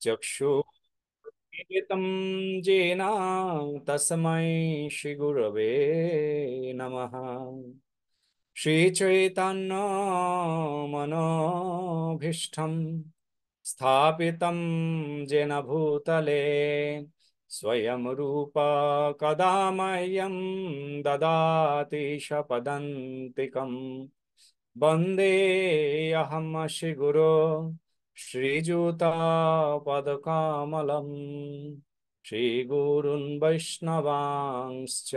चक्षुरुन्मीलितं येन तस्मै श्रीगुरवे नमः। श्रीचैतन्यमनोभीष्टं स्थापितं येन भूतले स्वयं रूप कदा मह्यं ददाति शपदन्तिकम्। वन्देऽहं श्रीगुरो श्रीयुतापदकमलं श्रीगुरून् वैष्णवांश्च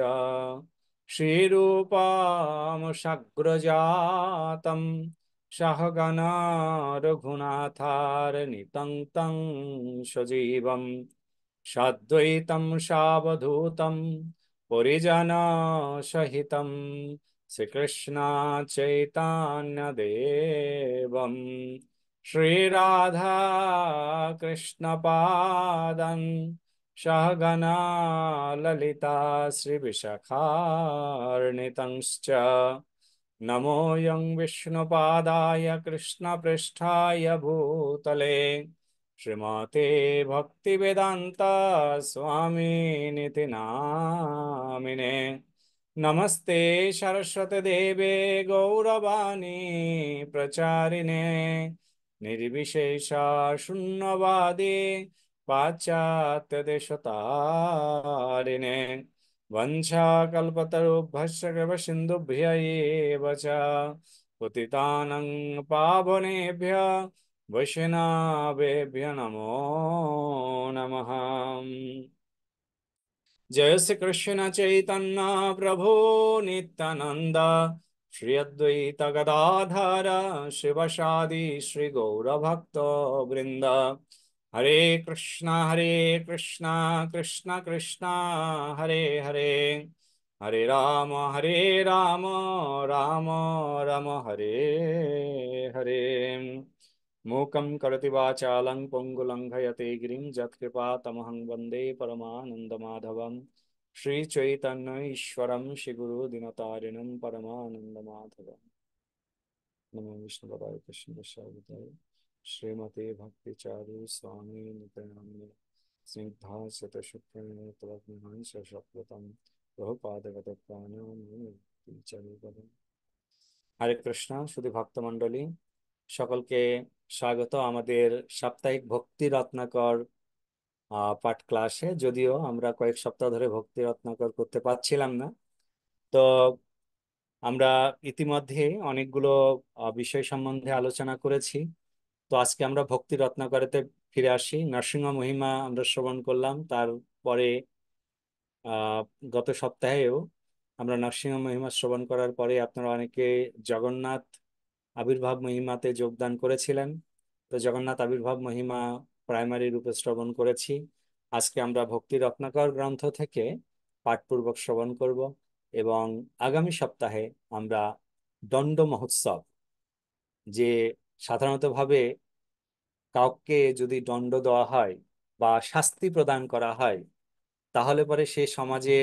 श्रीरूपां सग्रजातं सहगणा रघुनाथार्नितं तं सजीवं साद्वैतं सावधूतं परिजनसहितं श्रीकृष्ण चैतन्य देवं श्रीराधा कृष्ण पादं सहगना ललिता श्रीविशाखान्वितंश्च नमोऽयं विष्णुपादाय कृष्णपृष्ठाय भूतले श्रीमते भक्तिवेदान्ता स्वामिनिति नामिने। नमस्ते सरस्वती देवे गौरवाणी प्रचारिणे निर्विशेषा शून्यवादी पाश्चात्य देशतारिणे वंशाकल्पतरुभ्यश्च कृपसिन्धुभ्य एव च पतितानं पावनेभ्य वैष्णवेभ्य नमो नमः। जय श्री कृष्ण चैतन्य प्रभु नित्यानंद श्री अद्वैत गदाधर शिवशादि श्री गौर भक्त वृंद। हरे कृष्णा कृष्ण कृष्ण हरे हरे, हरे राम राम राम हरे हरे। मूकं करोति वाचालं पङ्गुलं लङ्घयते गिरिं यत्कृपातमहं वन्दे परमानन्दमाधवं। श्रीचैतन्य ईश्वरं श्रीगुरुदिनतारिणं परमानन्दमाधवम्। नमो विष्णुपदाय कृष्णपदाय श्रीमते भक्तिचारु स्वामी नित्यानंद स्निग्धासतशुक्रेण तवज्ञानस्य शक्वतं बहुपादगतप्राणान्। হরে কৃষ্ণ শুধু ভক্তমণ্ডলী সকলকে স্বাগত আমাদের সাপ্তাহিক ভক্তি রত্নাকর পাঠ ক্লাসে। যদিও আমরা কয়েক সপ্তাহ ধরে ভক্তি রত্নাকর করতে পারছিলাম না, তো আমরা ইতিমধ্যে অনেকগুলো বিষয় সম্বন্ধে আলোচনা করেছি। তো আজকে আমরা ভক্তি রত্নাকরেতে ফিরে আসি। নরসিংহ মহিমা আমরা শ্রবণ করলাম, তারপরে আহ গত সপ্তাহেও আমরা নরসিংহ মহিমা শ্রবণ করার পরে আপনারা অনেকে জগন্নাথ আবির্ভাব মহিমাতে যোগদান করেছিলেন। তো জগন্নাথ আবির্ভাব মহিমা প্রাইমারি রূপে শ্রবণ করেছি। আজকে আমরা ভক্তি রত্নাকর গ্রন্থ থেকে পাঠপূর্বক শ্রবণ করব এবং আগামী সপ্তাহে আমরা দণ্ড মহোৎসব, যে সাধারণত ভাবে কাউকে যদি দণ্ড দেওয়া হয় বা শাস্তি প্রদান করা হয় তাহলে পরে সে সমাজে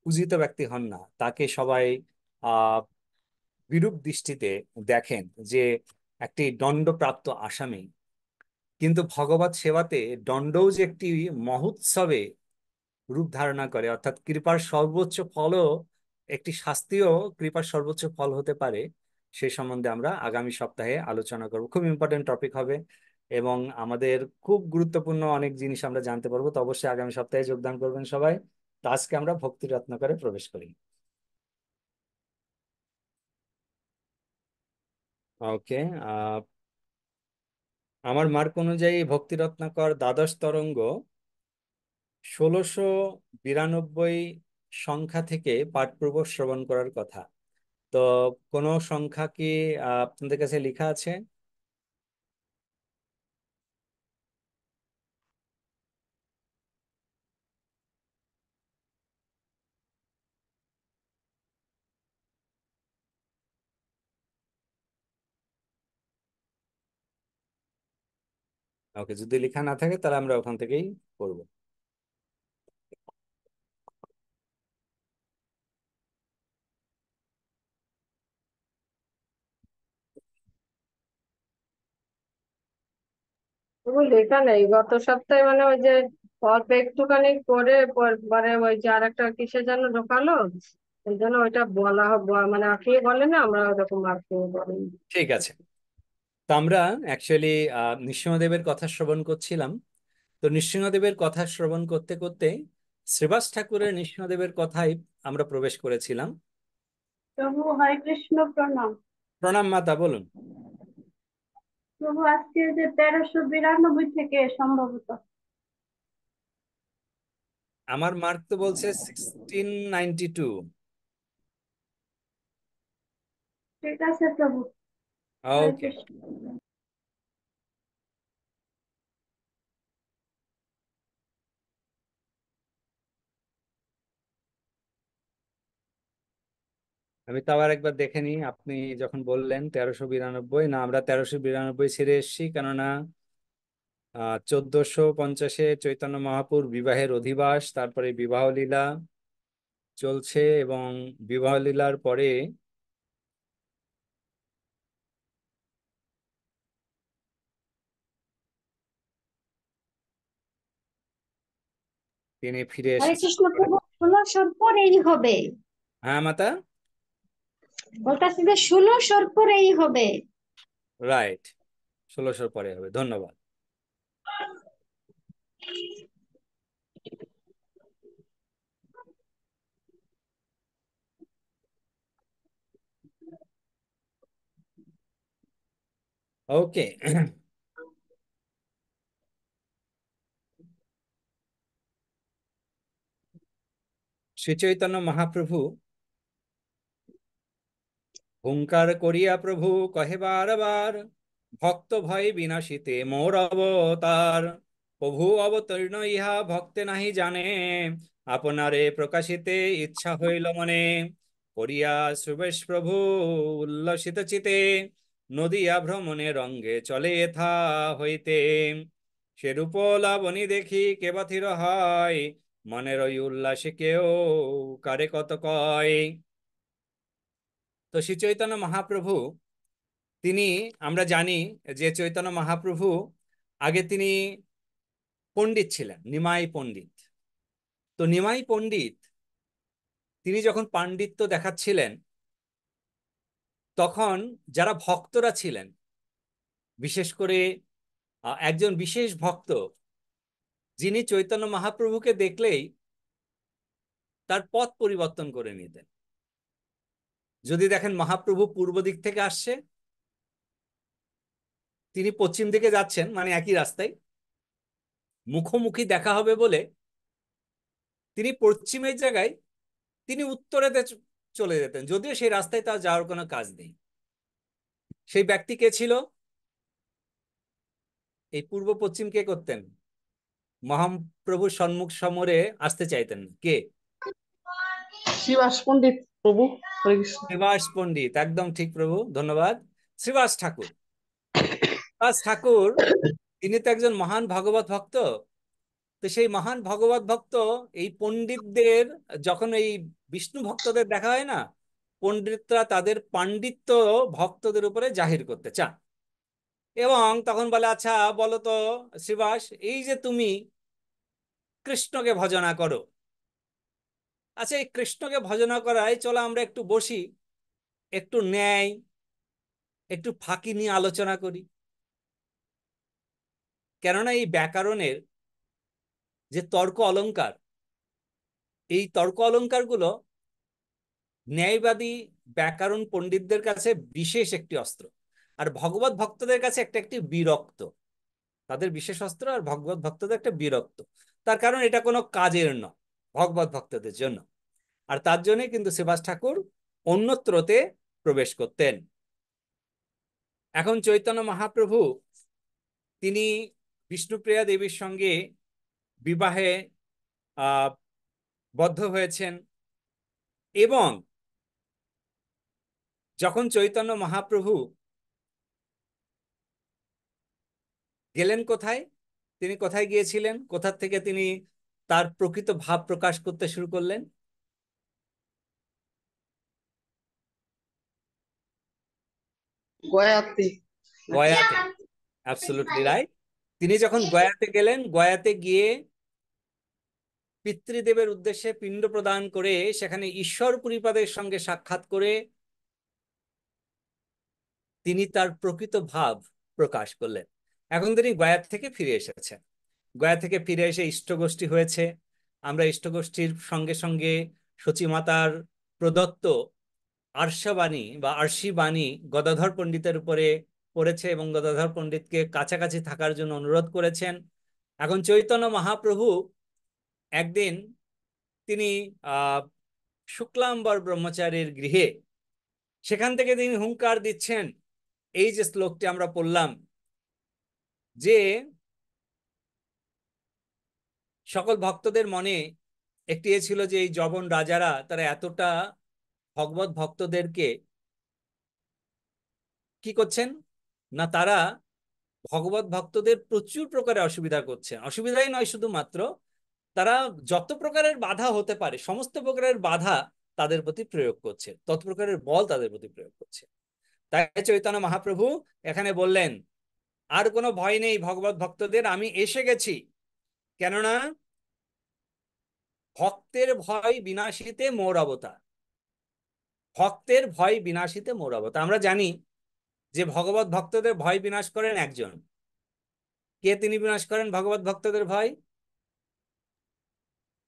পূজিত ব্যক্তি হন না, তাকে সবাই আহ বিরূপ দৃষ্টিতে দেখেন যে একটি দণ্ডপ্রাপ্ত আসামি। কিন্তু ভগবত সেবাতে দণ্ডও যে একটি মহোৎসবে রূপ ধারণা করে, অর্থাৎ কৃপার সর্বোচ্চ ফলও একটি শাস্তিও কৃপার সর্বোচ্চ ফল হতে পারে, সে সম্বন্ধে আমরা আগামী সপ্তাহে আলোচনা করব। খুব ইম্পর্টেন্ট টপিক হবে এবং আমাদের খুব গুরুত্বপূর্ণ অনেক জিনিস আমরা জানতে পারবো। তো অবশ্যই আগামী সপ্তাহে যোগদান করবেন সবাই। তো আজকে আমরা ভক্তি রত্নাকরে প্রবেশ করি। ওকে। আমার মার্ক অনুযায়ী ভক্তি রত্নাকর দ্বাদশ তরঙ্গ 1692 সংখ্যা থেকে পাঠপূর্বক শ্রবণ করার কথা। তো কোনো সংখ্যা কি আপনাদের কাছে লেখা আছে? ওকে, যদি লেখা না থাকে তাহলে আমরা ওখান থেকেই করব। প্রভু লেখা নেই গত সপ্তাহে, মানে ওই যে অল্প একটুখানি করে পরে ওই যে আর একটা কিসে যেন ঢোকালো, এই জন্য ওইটা মানে আঁকিয়ে বলে না, আমরা ওরকম আঁকিয়ে বলি। ঠিক আছে। তো আমরা অ্যাকচুয়ালি নৃসিংহদেবের কথা শ্রবণ করছিলাম। তো নৃসিংহদেবের কথা শ্রবণ করতে করতে শ্রীবাস ঠাকুরের নৃসিংহদেবের কথাই আমরা প্রবেশ করেছিলাম। প্রভু হরে কৃষ্ণ প্রণাম। প্রণাম মাতা, বলুন। প্রভু আজকে যে 1392 থেকে সম্ভবত। আমার মার্ক তো বলছে 1692। ঠিক আছে প্রভু, হরে ওকে। কৃষ্ণ। আমি তো আবার একবার দেখে নিই, আপনি যখন বললেন 1392, না আমরা 1392 ছেড়ে এসেছি, কেননা 1450-এ চৈতন্য মহাপুর বিবাহের অধিবাস, তারপরে বিবাহ লীলা চলছে, এবং বিবাহ লীলার পরে তিনি ফিরে হরে এসেছেন। কৃষ্ণ প্রভু, 1600 পরেই হবে। হ্যাঁ মাতা। বলতেছি যে 1600 পরেই হবে। রাইট, 1600 পরে হবে, ধন্যবাদ। ওকে। শ্রী চৈতন্য মহাপ্রভু হুঙ্কার করিয়া প্রভু কহে বারবার, ভক্ত ভয় বিনাশিতে মোর অবতার। প্রভু অবতীর্ণ ইহা ভক্তে নাহি জানে, আপনারে প্রকাশিতে ইচ্ছা হইল মনে। করিয়া সুবেশ প্রভু উল্লসিত চিতে, নদিয়া ভ্রমণে রঙ্গে চলে এথা হইতে। সেরূপ লাবণী দেখি কে বাথির হয়, মনের ওই উল্লাসে কেউ কারে কত কয়। তো শ্রী চৈতন্য মহাপ্রভু তিনি, আমরা জানি যে চৈতন্য মহাপ্রভু আগে তিনি পণ্ডিত ছিলেন, নিমাই পণ্ডিত। তো নিমাই পণ্ডিত তিনি যখন পাণ্ডিত্য দেখাচ্ছিলেন, তখন যারা ভক্তরা ছিলেন, বিশেষ করে একজন বিশেষ ভক্ত, যিনি চৈতন্য মহাপ্রভুকে দেখলেই তার পথ পরিবর্তন করে নিতেন। যদি দেখেন মহাপ্রভু পূর্ব দিক থেকে আসছে, তিনি পশ্চিম দিকে যাচ্ছেন, মানে একই রাস্তায় মুখোমুখি দেখা হবে বলে তিনি পশ্চিমের জায়গায় তিনি উত্তরেতে চলে যেতেন, যদিও সেই রাস্তায় তার যাওয়ার কোনো কাজ নেই। সেই ব্যক্তি কে ছিল? এই পূর্ব পশ্চিম কে করতেন? মহাপ্রভুর সম্মুখ সমরে আসতে চাইতেন না। কে? শ্রীবাস পণ্ডিত প্রভু, হরে কৃষ্ণ। শ্রীবাস পণ্ডিত, একদম ঠিক প্রভু, ধন্যবাদ। শ্রীবাস ঠাকুর, শ্রীবাস ঠাকুর তিনি তো একজন মহান ভগবত ভক্ত। তো সেই মহান ভগবত ভক্ত এই পণ্ডিতদের, যখন এই বিষ্ণু ভক্তদের দেখা হয় না, পণ্ডিতরা তাদের পাণ্ডিত্য ভক্তদের উপরে জাহির করতে চান। এবং তখন বলে, আচ্ছা বলো তো শ্রীবাস, এই যে তুমি কৃষ্ণকে ভজনা করো, আচ্ছা এই কৃষ্ণকে ভজনা করায় চলো আমরা একটু বসি, একটু ন্যায়, একটু ফাঁকি নিয়ে আলোচনা করি। কেননা এই ব্যাকরণের যে তর্ক অলংকার, এই তর্ক অলংকার গুলো ন্যায়বাদী ব্যাকরণ পণ্ডিতদের কাছে বিশেষ একটি অস্ত্র, আর ভগবত ভক্তদের কাছে একটা একটি বিরক্ত। তাদের বিশেষ অস্ত্র, আর ভগবত ভক্তদের একটা বিরক্ত। তার কারণ এটা কোনো কাজের নয় ভগবত ভক্তদের জন্য। আর তার জন্য কিন্তু সুভাষ ঠাকুর অন্যত্রতে প্রবেশ করতেন। এখন চৈতন্য মহাপ্রভু তিনি বিষ্ণুপ্রিয়া দেবীর সঙ্গে বিবাহে আহ বদ্ধ হয়েছেন, এবং যখন চৈতন্য মহাপ্রভু গেলেন কোথায়, তিনি কোথায় গিয়েছিলেন, কোথা থেকে তিনি তার প্রকৃত ভাব প্রকাশ করতে শুরু করলেন? গয়াতে নাকি? গয়াতে। Absolutely right. তিনি যখন গয়াতে গেলেন, গয়াতে গিয়ে পিতৃদেবের উদ্দেশ্যে পিণ্ড প্রদান করে সেখানে ঈশ্বর পরিপাদের সঙ্গে সাক্ষাৎ করে তিনি তার প্রকৃত ভাব প্রকাশ করলেন। এখন তিনি গয়া থেকে ফিরে এসেছেন। গয়া থেকে ফিরে এসে ইষ্টগোষ্ঠী হয়েছে। আমরা ইষ্টগোষ্ঠীর সঙ্গে সঙ্গে সচিমাতার প্রদত্ত আর্ষবাণী বা আরশি বাণী গদাধর পণ্ডিতের উপরে পড়েছে এবং গদাধর পণ্ডিতকে কাছাকাছি থাকার জন্য অনুরোধ করেছেন। এখন চৈতন্য মহাপ্রভু একদিন তিনি শুক্লাম্বর ব্রহ্মচারীর গৃহে, সেখান থেকে তিনি হুঙ্কার দিচ্ছেন এই যে শ্লোকটি আমরা পড়লাম, যে সকল ভক্তদের মনে একটি এ ছিল যে এই যবন রাজারা তারা এতটা ভগবত ভক্তদেরকে কি করছেন না, তারা ভগবত ভক্তদের প্রচুর প্রকারে অসুবিধা করছেন। অসুবিধাই নয় শুধুমাত্র, তারা যত প্রকারের বাধা হতে পারে সমস্ত প্রকারের বাধা তাদের প্রতি প্রয়োগ করছে, তত প্রকারের বল তাদের প্রতি প্রয়োগ করছে। তাই চৈতন্য মহাপ্রভু এখানে বললেন আর কোনো ভয় নেই ভগবত ভক্তদের, আমি এসে গেছি। কেননা ভক্তের ভয় বিনাশিতে মোর অবতার, ভক্তের ভয় বিনাশিতে মোর অবতার। আমরা জানি যে ভগবত ভক্তদের ভয় বিনাশ করেন একজন। কে তিনি বিনাশ করেন ভগবত ভক্তদের ভয়?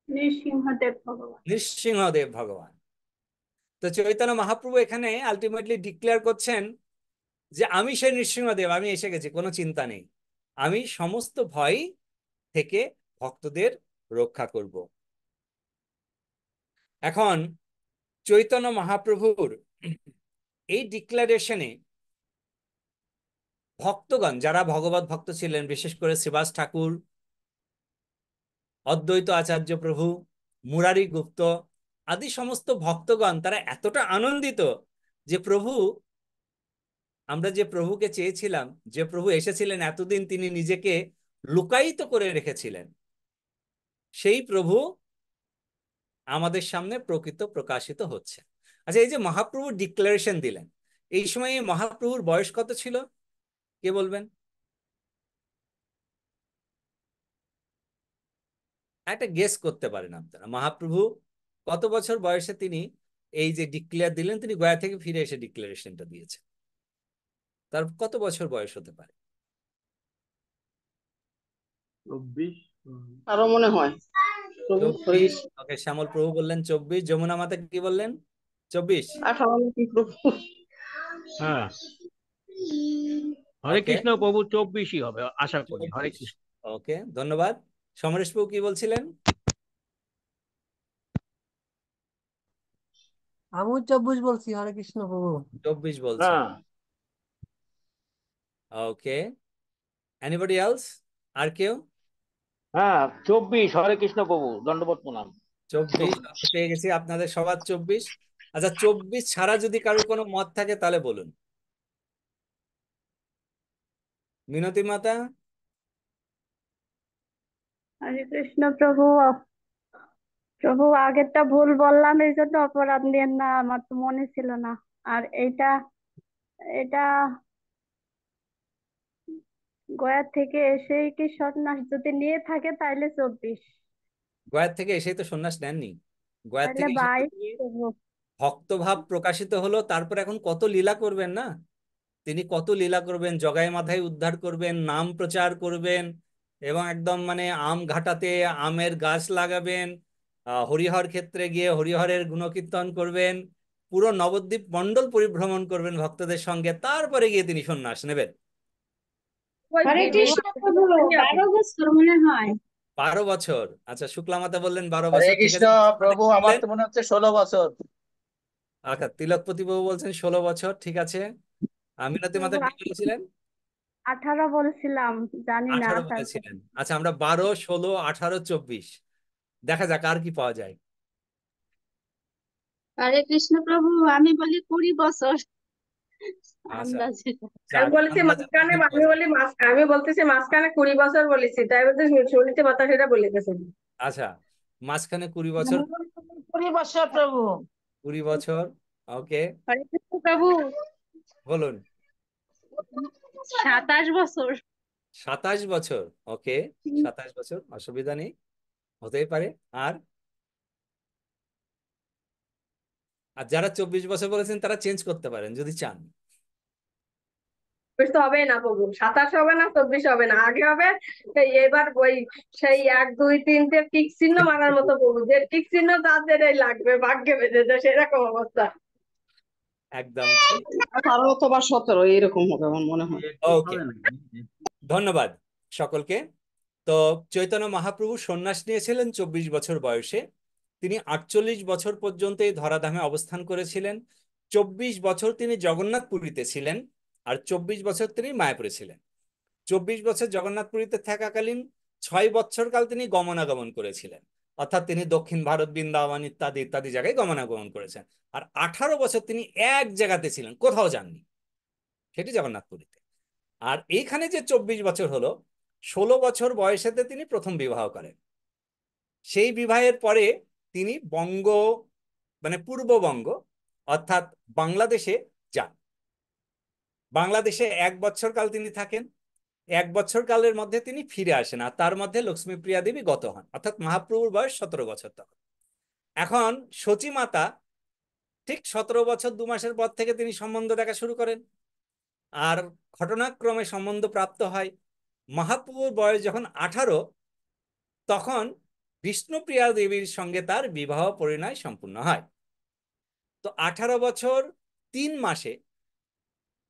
নৃসিংহদেব ভগবান। নৃসিংহদেব ভগবান। তো চৈতন্য মহাপ্রভু এখানে আলটিমেটলি ডিক্লেয়ার করছেন যে আমি সেই নৃসিংহদেব, আমি এসে গেছি, কোনো চিন্তা নেই, আমি সমস্ত ভয় থেকে ভক্তদের রক্ষা করব। এখন চৈতন্য মহাপ্রভুর এই ডিক্লারেশনে ভক্তগণ যারা ভগবত ভক্ত ছিলেন, বিশেষ করে শ্রীবাস ঠাকুর, অদ্বৈত আচার্য প্রভু, মুরারি গুপ্ত আদি সমস্ত ভক্তগণ তারা এতটা আনন্দিত যে প্রভু, আমরা যে প্রভুকে চেয়েছিলাম, যে প্রভু এসেছিলেন এতদিন তিনি নিজেকে লুকায়িত করে রেখেছিলেন, সেই প্রভু আমাদের সামনে প্রকৃত প্রকাশিত হচ্ছে। আচ্ছা, এই যে মহাপ্রভু ডিক্লারেশন দিলেন, এই সময় মহাপ্রভুর বয়স কত ছিল কে বলবেন? একটা গেস করতে পারেন আপনারা, মহাপ্রভু কত বছর বয়সে তিনি এই যে ডিক্লেয়ার দিলেন, তিনি গয়া থেকে ফিরে এসে ডিক্লারেশনটা দিয়েছেন, তার কত বছর বয়স হতে পারে? 24। আরো মনে হয় প্রভু হরে 24। কৃষ্ণ। ওকে, শ্যামল প্রভু বললেন 24, যমুনা মাতা কি বললেন? 24। 18 নাকি প্রভু? হ্যাঁ, হরে ওকে, কৃষ্ণ প্রভু 24ই হবে আশা করি। হরে 24। কৃষ্ণ। ওকে, ধন্যবাদ। সমরেশ প্রভু কি বলছিলেন? আমি 24 বলছি, হরে কৃষ্ণ প্রভু। 24 বলছেন। হ্যাঁ ওকে, এনিবডি এলস? আর কেউ? হ্যাঁ 24 হরে কৃষ্ণ প্রভু, দণ্ডবত প্রণাম। 24 পেয়ে গেছি, আপনাদের সবার 24। আচ্ছা, 24 ছাড়া যদি কারোর কোনো মত থাকে তাহলে বলুন। মিনতি মাতা? হরে কৃষ্ণ প্রভু। প্রভু আগেরটা ভুল বললাম, এই জন্য অপরাধ নিয়েন না, আমার তো মনে ছিল না। আর এইটা এটা গয়া থেকে এসেই কি সন্ন্যাস যদি নিয়ে থাকে তাইলে 24, গয়ার থেকে এসেই তো সন্ন্যাস নেননি, গয়ার তাইলে থেকে এসে তো 22 তিনি প্রভু। ভক্তভাব প্রকাশিত হলো, তারপর এখন কত লীলা করবেন না, তিনি কত লীলা করবেন, জগাই মাথায় উদ্ধার করবেন, নাম প্রচার করবেন, এবং একদম মানে আম ঘাটাতে আমের গাছ লাগাবেন, হরিহর ক্ষেত্রে গিয়ে হরিহরের গুণকীর্তন করবেন, পুরো নবদ্বীপ মণ্ডল পরিভ্রমণ করবেন ভক্তদের সঙ্গে, তারপরে গিয়ে তিনি সন্ন্যাস নেবেন। ওই হরে ভিডিও কৃষ্ণ প্রভু। 12 বছর মনে হয়। 12 বছর? আচ্ছা, শুক্লা মাতা বললেন 12 হরে বছর, ঠিক কৃষ্ণ আছে। প্রভু, আমার তো মনে হচ্ছে 16 বছর। আচ্ছা, তিলকপতি বাবু বলছেন 16 বছর, ঠিক আছে। মিনতি মাতা প্রভু কি বলেছিলেন? 18 বলছিলাম, জানি না 18 তারপর। বলেছিলেন। আচ্ছা, আমরা 12, 16, 18, 24 দেখা যাক আর কি পাওয়া যায়। হরে কৃষ্ণ প্রভু, আমি বলি 20 বছর আচ্ছা, আন্দাজে। আমি যাক, বলেছি আন্দাজে মাঝখানে, 20 আমি বছর। বলি আমি বলতেছি মাঝখানে 20 বছর বলেছি, তাই বলতে শুনিতে মাতা সেটা বলে গেছে। আচ্ছা, মাঝখানে 20 বছর, 20 বছর প্রভু। 20 বছর। ওকে, হরে কৃষ্ণ প্রভু, বলুন। 27 বছর। 27 বছর, ওকে। 27 বছর, অসুবিধা নেই, হতেই পারে। আর আর যারা 24 বছর বলেছেন তারা চেঞ্জ করতে পারেন যদি চান। 24 তো হবে না প্রভু, 27 হবে না, 24 হবে না, আগে হবে এবার ওই সেই 1 2 3 টিক চিহ্ন মারার মতো প্রভু, যে টিক চিহ্ন তাদের লাগবে, ভাগ্যে বেঁধেছে সেরকম অবস্থা। একদম ঠিক। 18 অথবা 17 এইরকম হবে আমার মনে হয়। ওকে, ধন্যবাদ সকলকে। তো চৈতন্য মহাপ্রভু সন্ন্যাস নিয়েছিলেন 24 বছর বয়সে। তিনি 48 বছর পর্যন্ত এই ধরাধামে অবস্থান করেছিলেন। 24 বছর তিনি জগন্নাথ পুরীতে ছিলেন, আর 24 বছর তিনি মায়াপুরে ছিলেন। 24 বছর জগন্নাথ পুরীতে থাকাকালীন 6 বছর কাল তিনি গমনাগমন করেছিলেন, অর্থাৎ তিনি দক্ষিণ ভারত, বৃন্দাবন ইত্যাদি ইত্যাদি জায়গায় গমনাগমন করেছেন। আর 18 বছর তিনি এক জায়গাতে ছিলেন, কোথাও যাননি, সেটি জগন্নাথ পুরীতে। আর এইখানে যে 24 বছর হলো, 16 বছর বয়সেতে তিনি প্রথম বিবাহ করেন। সেই বিবাহের পরে তিনি বঙ্গ, মানে পূর্ববঙ্গ অর্থাৎ বাংলাদেশে যান। বাংলাদেশে 1 বছর কাল তিনি থাকেন। 1 বছর কালের মধ্যে তিনি ফিরে আসেন, আর তার মধ্যে লক্ষ্মীপ্রিয়া দেবী গত হন, অর্থাৎ মহাপ্রভুর বয়স 17 বছর তখন। এখন সচী মাতা ঠিক 17 বছর 2 মাসের পর থেকে তিনি সম্বন্ধ দেখা শুরু করেন, আর ঘটনাক্রমে সম্বন্ধ প্রাপ্ত হয়। মহাপ্রভুর বয়স যখন 18, তখন বিষ্ণুপ্রিয়া দেবীর সঙ্গে তার বিবাহ পরিণয় সম্পূর্ণ হয়। তো 18 বছর 3 মাসে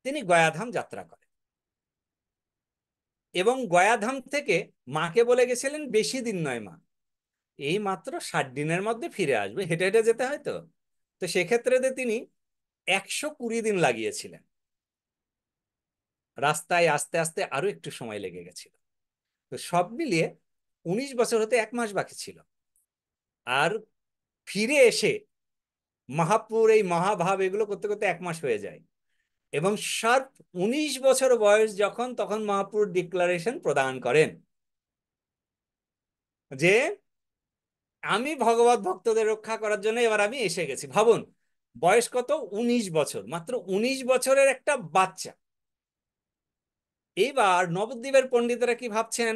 তিনি গয়াধাম যাত্রা করেন, এবং গয়াধাম থেকে মাকে বলে গেছিলেন বেশি দিন নয় মা, এই মাত্র 60 দিনের মধ্যে ফিরে আসবে, হেঁটে হেঁটে যেতে হয়। তো তো সেক্ষেত্রে তিনি 120 দিন লাগিয়েছিলেন। রাস্তায় আস্তে আস্তে আরো একটু সময় লেগে গেছিল। তো সব মিলিয়ে 19 বছর হতে 1 মাস বাকি ছিল। আর ফিরে এসে মহাপ্রভুর এই মহাভাব এগুলো করতে করতে 1 মাস হয়ে যায়, এবং শার্প 19 বছর বয়স যখন, তখন মহাপ্রভু ডিক্লারেশন প্রদান করেন যে আমি ভগবত ভক্তদের রক্ষা করার জন্য এবার আমি এসে গেছি। ভাবুন, বয়স কত, 19 বছর, মাত্র 19 বছরের একটা বাচ্চা। এইবার নবদ্বীপের পণ্ডিতরা কি ভাবছেন,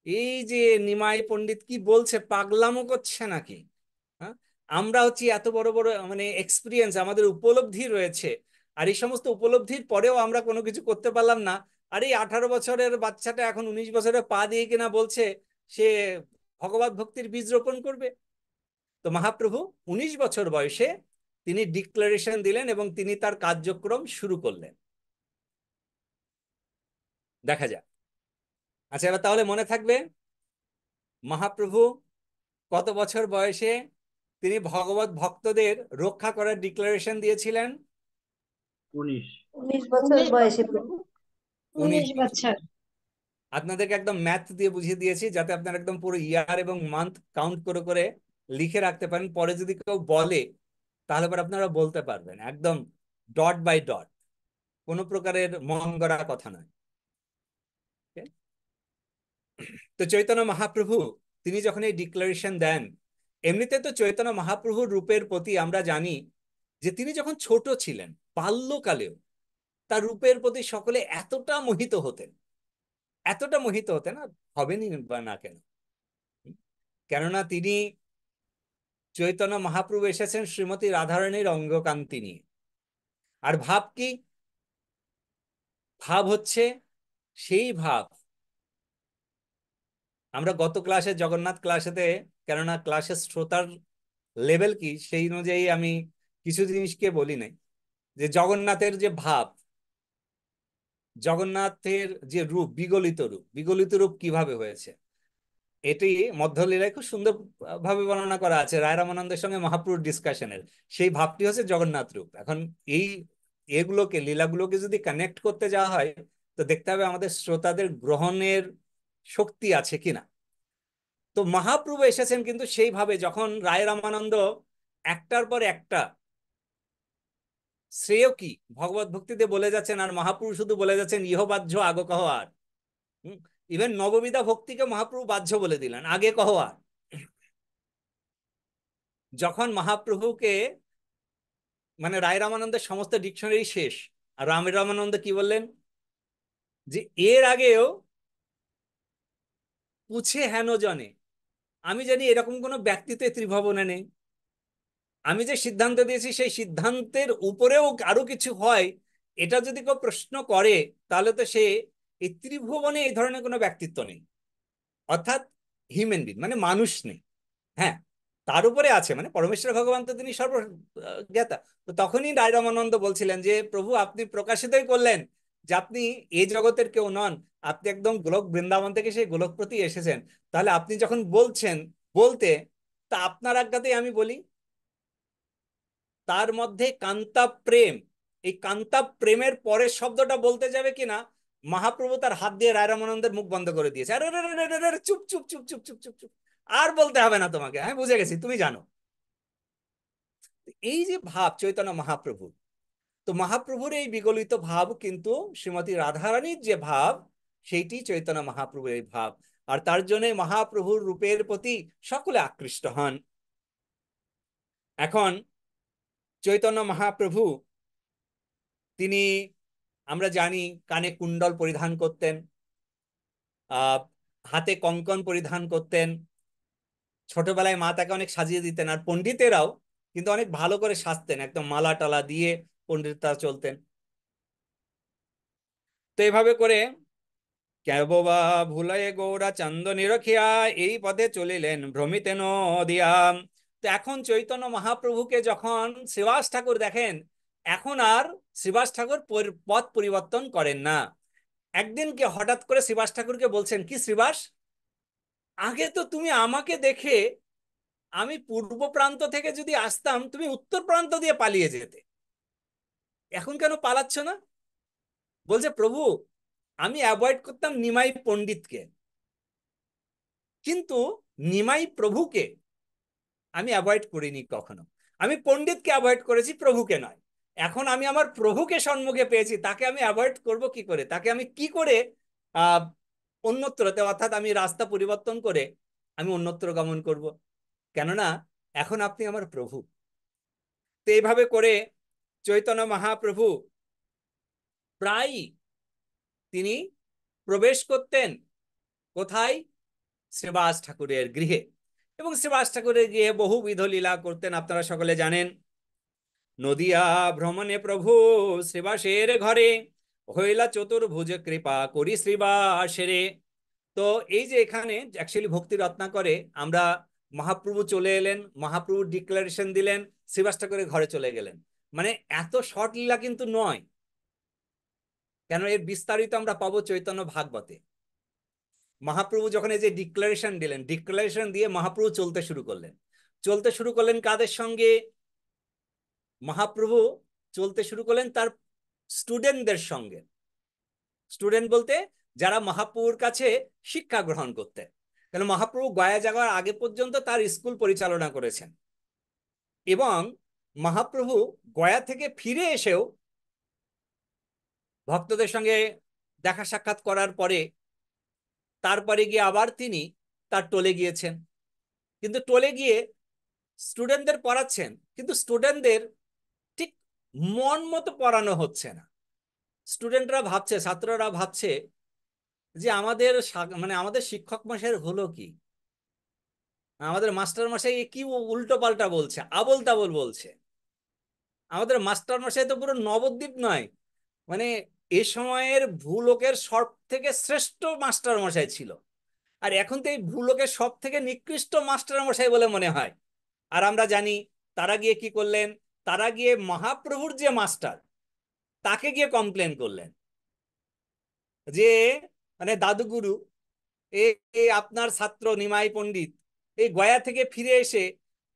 এই যে নিমাই পণ্ডিত কি বলছে, পাগলামো করছে নাকি? হ্যাঁ, আমরা হচ্ছি এত বড় বড় মানে এক্সপিরিয়েন্স, আমাদের উপলব্ধি রয়েছে, আর এই সমস্ত উপলব্ধির পরেও আমরা কোনো কিছু করতে পারলাম না। আর এই 18 বছরের বাচ্চাটা এখন 19 বছরে পা দিয়ে কিনা বলছে সে ভগবত ভক্তির বীজ রোপণ করবে। তো মহাপ্রভু 19 বছর বয়সে তিনি ডিক্লারেশন দিলেন এবং তিনি তার কার্যক্রম শুরু করলেন। দেখা যাক। আচ্ছা, এবার তাহলে মনে থাকবে মহাপ্রভু কত বছর বয়সে তিনি ভগবত ভক্তদের রক্ষা করার ডিক্লারেশন দিয়েছিলেন? 19 বছর বয়সে প্রভু। 19 বছর। আপনাদেরকে একদম ম্যাথ দিয়ে বুঝিয়ে দিয়েছি, যাতে আপনারা একদম পুরো ইয়ার এবং মান্থ কাউন্ট করে করে লিখে রাখতে পারেন। পরে যদি কেউ বলে তাহলে পরে আপনারা বলতে পারবেন একদম ডট বাই ডট, কোনো প্রকারের মন গড়া কথা নয়। Okay? তো চৈতন্য মহাপ্রভু তিনি যখন এই ডিক্লারেশন দেন, এমনিতে তো চৈতন্য মহাপ্রভুর রূপের প্রতি আমরা জানি যে তিনি যখন ছোট ছিলেন, বাল্যকালেও তার রূপের প্রতি সকলে এতটা মোহিত হতেন, এতটা মোহিত হতেন, আর হবেনই বা না কেন? কেননা তিনি, চৈতন্য মহাপ্রভু এসেছেন শ্রীমতী রাধারানীর অঙ্গকান্তি নিয়ে। আর ভাব কি? ভাব হচ্ছে সেই ভাব, আমরা গত ক্লাসে জগন্নাথ ক্লাসেতে, কেননা ক্লাসের শ্রোতার লেভেল কি সেই অনুযায়ী আমি কিছু জিনিসকে বলি নাই, যে জগন্নাথের যে ভাব, জগন্নাথের যে রূপ, বিগলিত রূপ, বিগলিত রূপ কিভাবে হয়েছে এটি মধ্যলীলায় খুব সুন্দর ভাবে বর্ণনা করা আছে রায় রামানন্দের সঙ্গে মহাপ্রভুর ডিসকাশনের। সেই ভাবটি হচ্ছে জগন্নাথ রূপ। এখন এই এগুলোকে, লীলাগুলোকে যদি কানেক্ট করতে যাওয়া হয়, তো দেখতে হবে আমাদের শ্রোতাদের গ্রহণের শক্তি আছে কিনা। তো মহাপ্রভু এসেছেন কিন্তু সেইভাবে, যখন রায় রামানন্দ একটার পর একটা শ্রেয় কি ভগবত ভক্তিতে বলে যাচ্ছেন, আর মহাপ্রভু শুধু বলে যাচ্ছেন ইহ বাহ্য আগ কহ আর। ইভেন নববিধা ভক্তিকে মহাপ্রভু বাহ্য বলে দিলেন, আগে কহ আর। যখন মহাপ্রভুকে, মানে রায় রামানন্দের সমস্ত ডিকশনারি শেষ, আর রাম রামানন্দ কি বললেন, যে এর আগেও পুছে হেন জনে, আমি জানি এরকম কোনো ব্যক্তিত্ব এই ত্রিভুবনে নেই। আমি যে সিদ্ধান্ত দিয়েছি সেই সিদ্ধান্তের উপরেও আরো কিছু হয়, এটা যদি কেউ প্রশ্ন করে, তাহলে তো সে এই ত্রিভুবনে এই ধরনের কোনো ব্যক্তিত্ব নেই, অর্থাৎ হিউম্যান বিং মানে মানুষ নেই। হ্যাঁ, তার উপরে আছে মানে পরমেশ্বর ভগবান, তো তিনি সর্বজ্ঞাতা। তো তখনই রায় রামানন্দ বলছিলেন যে প্রভু আপনি প্রকাশিতই করলেন যে আপনি এই জগতের কেউ নন, আপনি একদম গোলক বৃন্দাবন থেকে সেই গোলকপ্রতি এসেছেন। তাহলে আপনি যখন বলছেন বলতে, তা আপনার আজ্ঞাতেই আমি বলি। তার মধ্যে কান্তা প্রেম, এই কান্তা প্রেমের পরের শব্দটা বলতে যাবে কিনা, মহাপ্রভু তার হাত দিয়ে রায় রামানন্দের মুখ বন্ধ করে দিয়েছে। আরে আরে আরে আরে আরে, চুপ চুপ চুপ চুপ চুপ চুপ চুপ, আর বলতে হবে না তোমাকে, আমি বুঝে গেছি, তুমি জানো। এই যে ভাব চৈতন্য মহাপ্রভুর, তো মহাপ্রভুর এই বিগলিত ভাব কিন্তু শ্রীমতী রাধারানীর যে ভাব, সেইটি চৈতন্য মহাপ্রভুর এই ভাব। আর তার জন্য মহাপ্রভুর রূপের প্রতি সকলে আকৃষ্ট হন। এখন চৈতন্য মহাপ্রভু তিনি, আমরা জানি, কানে কুণ্ডল পরিধান করতেন, আহ হাতে কঙ্কন পরিধান করতেন। ছোটবেলায় মা তাকে অনেক সাজিয়ে দিতেন, আর পণ্ডিতেরাও কিন্তু অনেক ভালো করে সাজতেন, একদম মালা টালা দিয়ে পণ্ডিতরা চলতেন। তো এইভাবে করে কেববা ভুলায়ে গৌরা চান্দনী রখিয়া এই পথে চলিলেন ভ্রমিতেন দিয়া। তো এখন চৈতন্য মহাপ্রভুকে যখন শ্রীবাস ঠাকুর দেখেন, এখন আর শ্রীবাস ঠাকুর পথ পরিবর্তন করেন না। একদিনকে হঠাৎ করে শ্রীবাস ঠাকুরকে বলছেন, কি শ্রীবাস, আগে তো তুমি আমাকে দেখে আমি পূর্ব প্রান্ত থেকে যদি আসতাম তুমি উত্তর প্রান্ত দিয়ে পালিয়ে যেতে, এখন কেন পালাচ্ছ না? বলছে প্রভু, আমি অ্যাভয়েড করতাম নিমাই পণ্ডিতকে, কিন্তু নিমাই প্রভুকে আমি অ্যাভয়েড করিনি কখনো। আমি পণ্ডিতকে অ্যাভয়েড করেছি, প্রভুকে নয়। এখন আমি আমার প্রভুকে সম্মুখে পেয়েছি, তাকে আমি অ্যাভয়েড করব কি করে? তাকে আমি কি করে আহ অন্যত্রতে, অর্থাৎ আমি রাস্তা পরিবর্তন করে আমি অন্যত্র গমন করব? কেননা এখন আপনি আমার প্রভু। তো এইভাবে করে চৈতন্য মহাপ্রভু প্রায় তিনি প্রবেশ করতেন কোথায়? শ্রীবাস ঠাকুরের গৃহে। এবং শ্রীবাস ঠাকুরের গৃহে বহুবিধ লীলা করতেন, আপনারা সকলে জানেন। নদিয়া ভ্রমণে প্রভু শ্রীবাসের ঘরে হইলা চতুর্ভুজ কৃপা করি শ্রীবাসেরে। তো এই যে এখানে অ্যাকচুয়ালি ভক্তি রত্নাকরে আমরা মহাপ্রভু চলে এলেন, মহাপ্রভু ডিক্লারেশন দিলেন, শ্রীবাস ঠাকুরের ঘরে চলে গেলেন। মানে এত শর্ট লীলা কিন্তু নয়, কেন এর বিস্তারিত আমরা পাবো চৈতন্য ভাগবতে। মহাপ্রভু যখন এই যে ডিক্লারেশন দিলেন, ডিক্লারেশন দিয়ে মহাপ্রভু চলতে শুরু করলেন। চলতে শুরু করলেন কাদের সঙ্গে? মহাপ্রভু চলতে শুরু করলেন তার স্টুডেন্টদের সঙ্গে। স্টুডেন্ট বলতে যারা মহাপ্রভুর কাছে শিক্ষা গ্রহণ করতেন। কেন মহাপ্রভু গয়া যাওয়ার আগে পর্যন্ত তার স্কুল পরিচালনা করেছেন, এবং মহাপ্রভু গয়া থেকে ফিরে এসেও ভক্তদের সঙ্গে দেখা সাক্ষাৎ করার পরে তারপরে গিয়ে আবার তিনি তার টোলে গিয়েছেন। কিন্তু টোলে গিয়ে স্টুডেন্টদের পড়াচ্ছেন, কিন্তু স্টুডেন্টদের ঠিক মন মতো পড়ানো হচ্ছে না। স্টুডেন্টরা ভাবছে, ছাত্ররা ভাবছে যে আমাদের মানে আমাদের শিক্ষক মশাইয়ের হলো কি, আমাদের মাস্টার মশাই কি উল্টো পাল্টা বলছে, আবোল তাবোল বলছে। আমাদের মাস্টার মশাই তো পুরো নবদ্বীপ নয়, মানে এ সময়ের ভূলোকের সব থেকে শ্রেষ্ঠ মাস্টার মশাই ছিল, আর এখন তো এই ভূলোকের সব থেকে নিকৃষ্ট মাস্টার মশাই বলে মনে হয়। আর আমরা জানি তারা গিয়ে কি করলেন, তারা গিয়ে মহাপ্রভুর যে মাস্টার তাকে গিয়ে কমপ্লেন করলেন যে মানে দাদুগুরু, এই আপনার ছাত্র নিমাই পণ্ডিত এই গয়া থেকে ফিরে এসে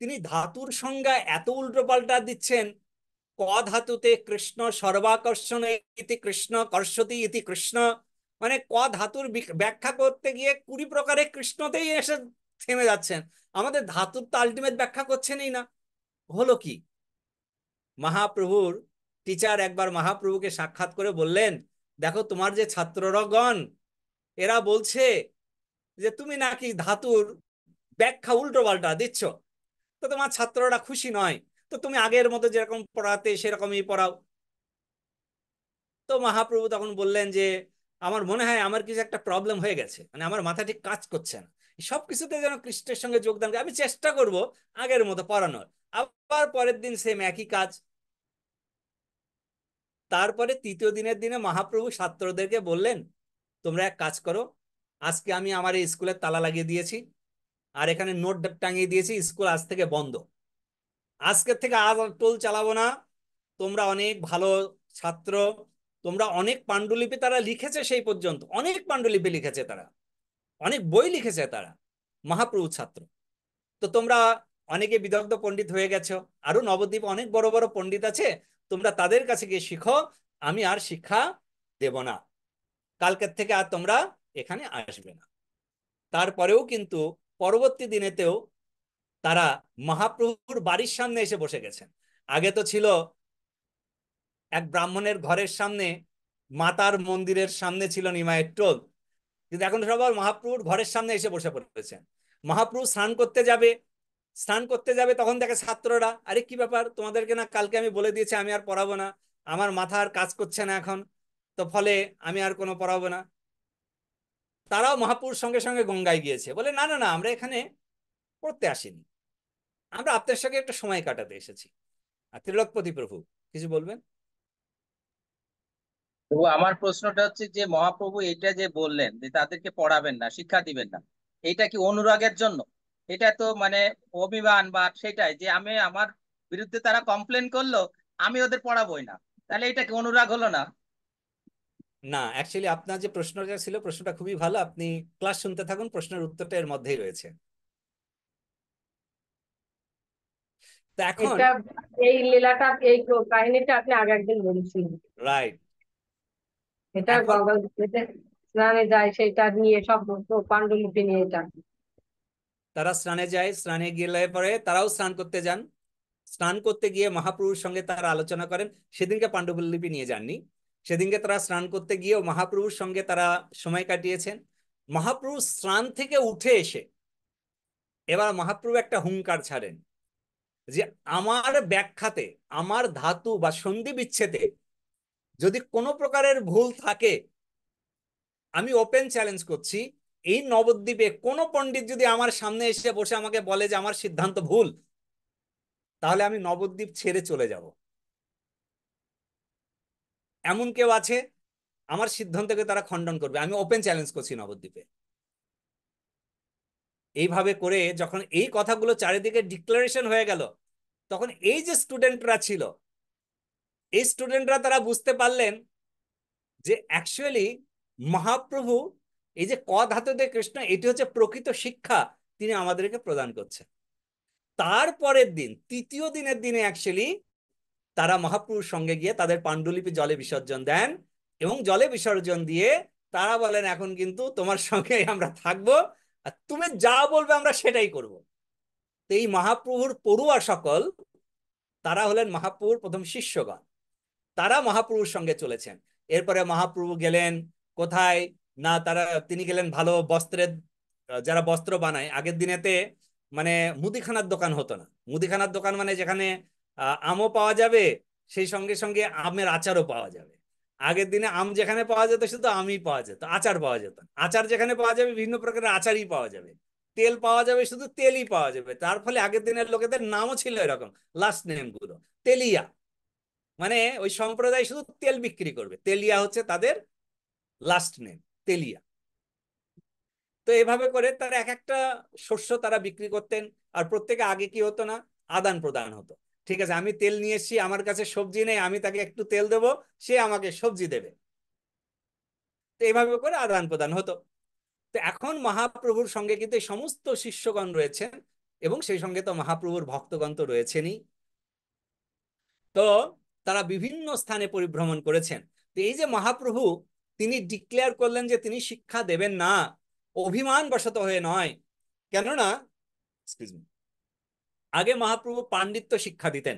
তিনি ধাতুর সংজ্ঞা এত উল্টোপাল্টা দিচ্ছেন। ক ধাতুতে কৃষ্ণ সর্বাকর্ষণ ইতি কৃষ্ণ, কর্ষতি ইতি কৃষ্ণ, মানে ক ধাতুর ব্যাখ্যা করতে গিয়ে 20 প্রকারের কৃষ্ণতেই এসে থেমে যাচ্ছেন। আমাদের ধাতুর তো আলটিমেট ব্যাখ্যা করছেনই না, হলো কি? মহাপ্রভুর টিচার একবার মহাপ্রভুকে সাক্ষাৎ করে বললেন, দেখো তোমার যে ছাত্রগণ এরা বলছে যে তুমি নাকি ধাতুর ব্যাখ্যা উল্টো পাল্টা দিচ্ছ, তো তোমার ছাত্ররা খুশি নয়, তো তুমি আগের মতো যেরকম পড়াতে সেরকমই পড়াও। তো মহাপ্রভু তখন বললেন যে আমার মনে হয় আমার কিছু একটা প্রবলেম হয়ে গেছে, মানে আমার মাথা ঠিক কাজ করছে না, সব কিছুতে যেন খ্রিস্টের সঙ্গে যোগদান করি। আমি চেষ্টা করব আগের মতো পড়ানোর, আবার পরের দিন সেম একই কাজ। তারপরে তৃতীয় দিনের দিনে মহাপ্রভু ছাত্রদেরকে বললেন, তোমরা এক কাজ করো, আজকে আমি আমার এই স্কুলের তালা লাগিয়ে দিয়েছি, আর এখানে নোট টাঙিয়ে দিয়েছি, স্কুল আজ থেকে বন্ধ, আজকের থেকে আর টোল চালাবো না। তোমরা অনেক ভালো ছাত্র, তোমরা অনেক পাণ্ডুলিপি তারা লিখেছে, সেই পর্যন্ত অনেক পাণ্ডুলিপি লিখেছে তারা, অনেক বই লিখেছে তারা, মহাপ্রভু ছাত্র। তো তোমরা অনেকে বিদগ্ধ পণ্ডিত হয়ে গেছো, আরো নবদ্বীপে অনেক বড় বড় পণ্ডিত আছে, তোমরা তাদের কাছে গিয়ে শিখো, আমি আর শিক্ষা দেব না, কালকের থেকে আর তোমরা এখানে আসবে না। তারপরেও কিন্তু পরবর্তী দিনেতেও তারা মহাপ্রভুর বাড়ির সামনে এসে বসে গেছেন। আগে তো ছিল এক ব্রাহ্মণের ঘরের সামনে, মাতার মন্দিরের সামনে ছিল নিমাইয়ের টোল, কিন্তু এখন সবার মহাপ্রভুর ঘরের সামনে এসে বসে পড়েছেন। মহাপ্রভু স্নান করতে যাবে, স্নান করতে যাবে, তখন দেখে ছাত্ররা, আরে কি ব্যাপার, তোমাদেরকে না কালকে আমি বলে দিয়েছি আমি আর পড়াবো না, আমার মাথা আর কাজ করছে না এখন, তো ফলে আমি আর কোনো পড়াবো না। তারাও মহাপ্রভুর সঙ্গে সঙ্গে গঙ্গায় গিয়েছে, বলে না না না, আমরা এখানে পড়তে আসিনি, আমরা আপনার সঙ্গে একটা সময় কাটাতে এসেছি। আর ত্রিলোকপতি প্রভু কিছু বলবেন? তো আমার প্রশ্নটা হচ্ছে যে মহাপ্রভু এটা যে বললেন যে তাদেরকে পড়াবেন না, শিক্ষা দিবেন না, এটা কি অনুরাগের জন্য? এটা তো মানে অভিমান বা সেটাই যে আমি আমার বিরুদ্ধে তারা কমপ্লেন করলো, আমি ওদের পড়াবোই না, তাহলে এটা কি অনুরাগ হলো না? না, অ্যাকচুয়ালি আপনার যে প্রশ্নটা ছিল, প্রশ্নটা খুবই ভালো, আপনি ক্লাস শুনতে থাকুন, প্রশ্নের উত্তরটা এর মধ্যেই রয়েছে। তো এখন এটা এই লীলাটা এই কাহিনীটা আপনি আগে একদিন বলেছিলেন। রাইট, এটা এখন গঙ্গা নদীতে স্নানে যায় সেটা নিয়ে, সব পাণ্ডুলিপি নিয়ে এটা। তারা স্নানে যায়, স্নানে গেলে পরে তারাও স্নান করতে যান, স্নান করতে গিয়ে মহাপ্রভুর সঙ্গে তারা আলোচনা করেন। সেদিনকে পাণ্ডুলিপি নিয়ে যাননি, সেদিনকে তারা স্নান করতে গিয়েও মহাপ্রভুর সঙ্গে তারা সময় কাটিয়েছেন। মহাপ্রভু স্নান থেকে উঠে এসে এবার মহাপ্রভু একটা হুংকার ছাড়েন যে আমার ব্যাখ্যাতে, আমার ধাতু বা সন্ধি বিচ্ছেদে যদি কোনো প্রকারের ভুল থাকে, আমি ওপেন চ্যালেঞ্জ করছি, এই নবদ্বীপে কোনো পণ্ডিত যদি আমার সামনে এসে বসে আমাকে বলে যে আমার সিদ্ধান্ত ভুল, তাহলে আমি নবদ্বীপ ছেড়ে চলে যাব। এমন কেউ আছে? আমার সিদ্ধান্তকে তারা খণ্ডন করবে, আমি ওপেন চ্যালেঞ্জ করছি নবদ্বীপে। এইভাবে করে যখন এই কথাগুলো চারিদিকে ডিক্লারেশন হয়ে গেল, তখন এই যে স্টুডেন্টরা ছিল, এই স্টুডেন্টরা তারা বুঝতে পারলেন যে অ্যাকচুয়ালি মহাপ্রভু এই যে ক ধাতুতে কৃষ্ণ, এটি হচ্ছে প্রকৃত শিক্ষা তিনি আমাদেরকে প্রদান করছেন। তারপরের দিন, তৃতীয় দিনের দিনে অ্যাকচুয়ালি তারা মহাপ্রভুর সঙ্গে গিয়ে তাদের পাণ্ডুলিপি জলে বিসর্জন দেন, এবং জলে বিসর্জন দিয়ে তারা বলেন এখন কিন্তু তোমার সঙ্গে আমরা থাকবো, আর তুমি যা বলবে আমরা সেটাই করব। তো এই মহাপ্রভুর পড়ুয়া সকল, তারা হলেন মহাপ্রভুর প্রথম শিষ্যগণ, তারা মহাপ্রভুর সঙ্গে চলেছেন। এরপরে মহাপ্রভু গেলেন কোথায় না, তিনি গেলেন ভালো বস্ত্রের, যারা বস্ত্র বানায়, আগের দিনেতে মানে মুদিখানার দোকান হতো না, মুদিখানার দোকান মানে যেখানে আমও পাওয়া যাবে, সেই সঙ্গে সঙ্গে আমের আচারও পাওয়া যাবে। আগের দিনে আম যেখানে পাওয়া যেত শুধু আমই পাওয়া যেত, আচার পাওয়া যেত না। আচার যেখানে পাওয়া যাবে বিভিন্ন প্রকারের আচারই পাওয়া যাবে, তেল পাওয়া যাবে শুধু তেলই পাওয়া যাবে। তার ফলে আগের দিনের লোকেদের নামও ছিল এরকম, লাস্ট নেম গুলো তেলিয়া, মানে ওই সম্প্রদায় শুধু তেল বিক্রি করবে, তেলিয়া হচ্ছে তাদের লাস্ট নেম, তেলিয়া। তো এভাবে করে তারা এক একটা শস্য তারা বিক্রি করতেন। আর প্রত্যেকে আগে কি হতো না, আদান প্রদান হতো, ঠিক আছে আমি তেল নিয়ে এসেছি, আমার কাছে সবজি নেই, আমি তাকে একটু তেল দেবো, সে আমাকে সবজি দেবে। তো এইভাবে করে আদান প্রদান হতো। তো এখন মহাপ্রভুর সঙ্গে কিন্তু এই সমস্ত শিষ্যগণ রয়েছেন, এবং সেই সঙ্গে তো মহাপ্রভুর ভক্তগণ তো রয়েছেনই। তো তারা বিভিন্ন স্থানে পরিভ্রমণ করেছেন। তো এই যে মহাপ্রভু তিনি ডিক্লেয়ার করলেন যে তিনি শিক্ষা দেবেন না, অভিমান বশত হয়ে নয়, কেননা এক্সকিউজ মি, আগে মহাপ্রভু পাণ্ডিত্য শিক্ষা দিতেন।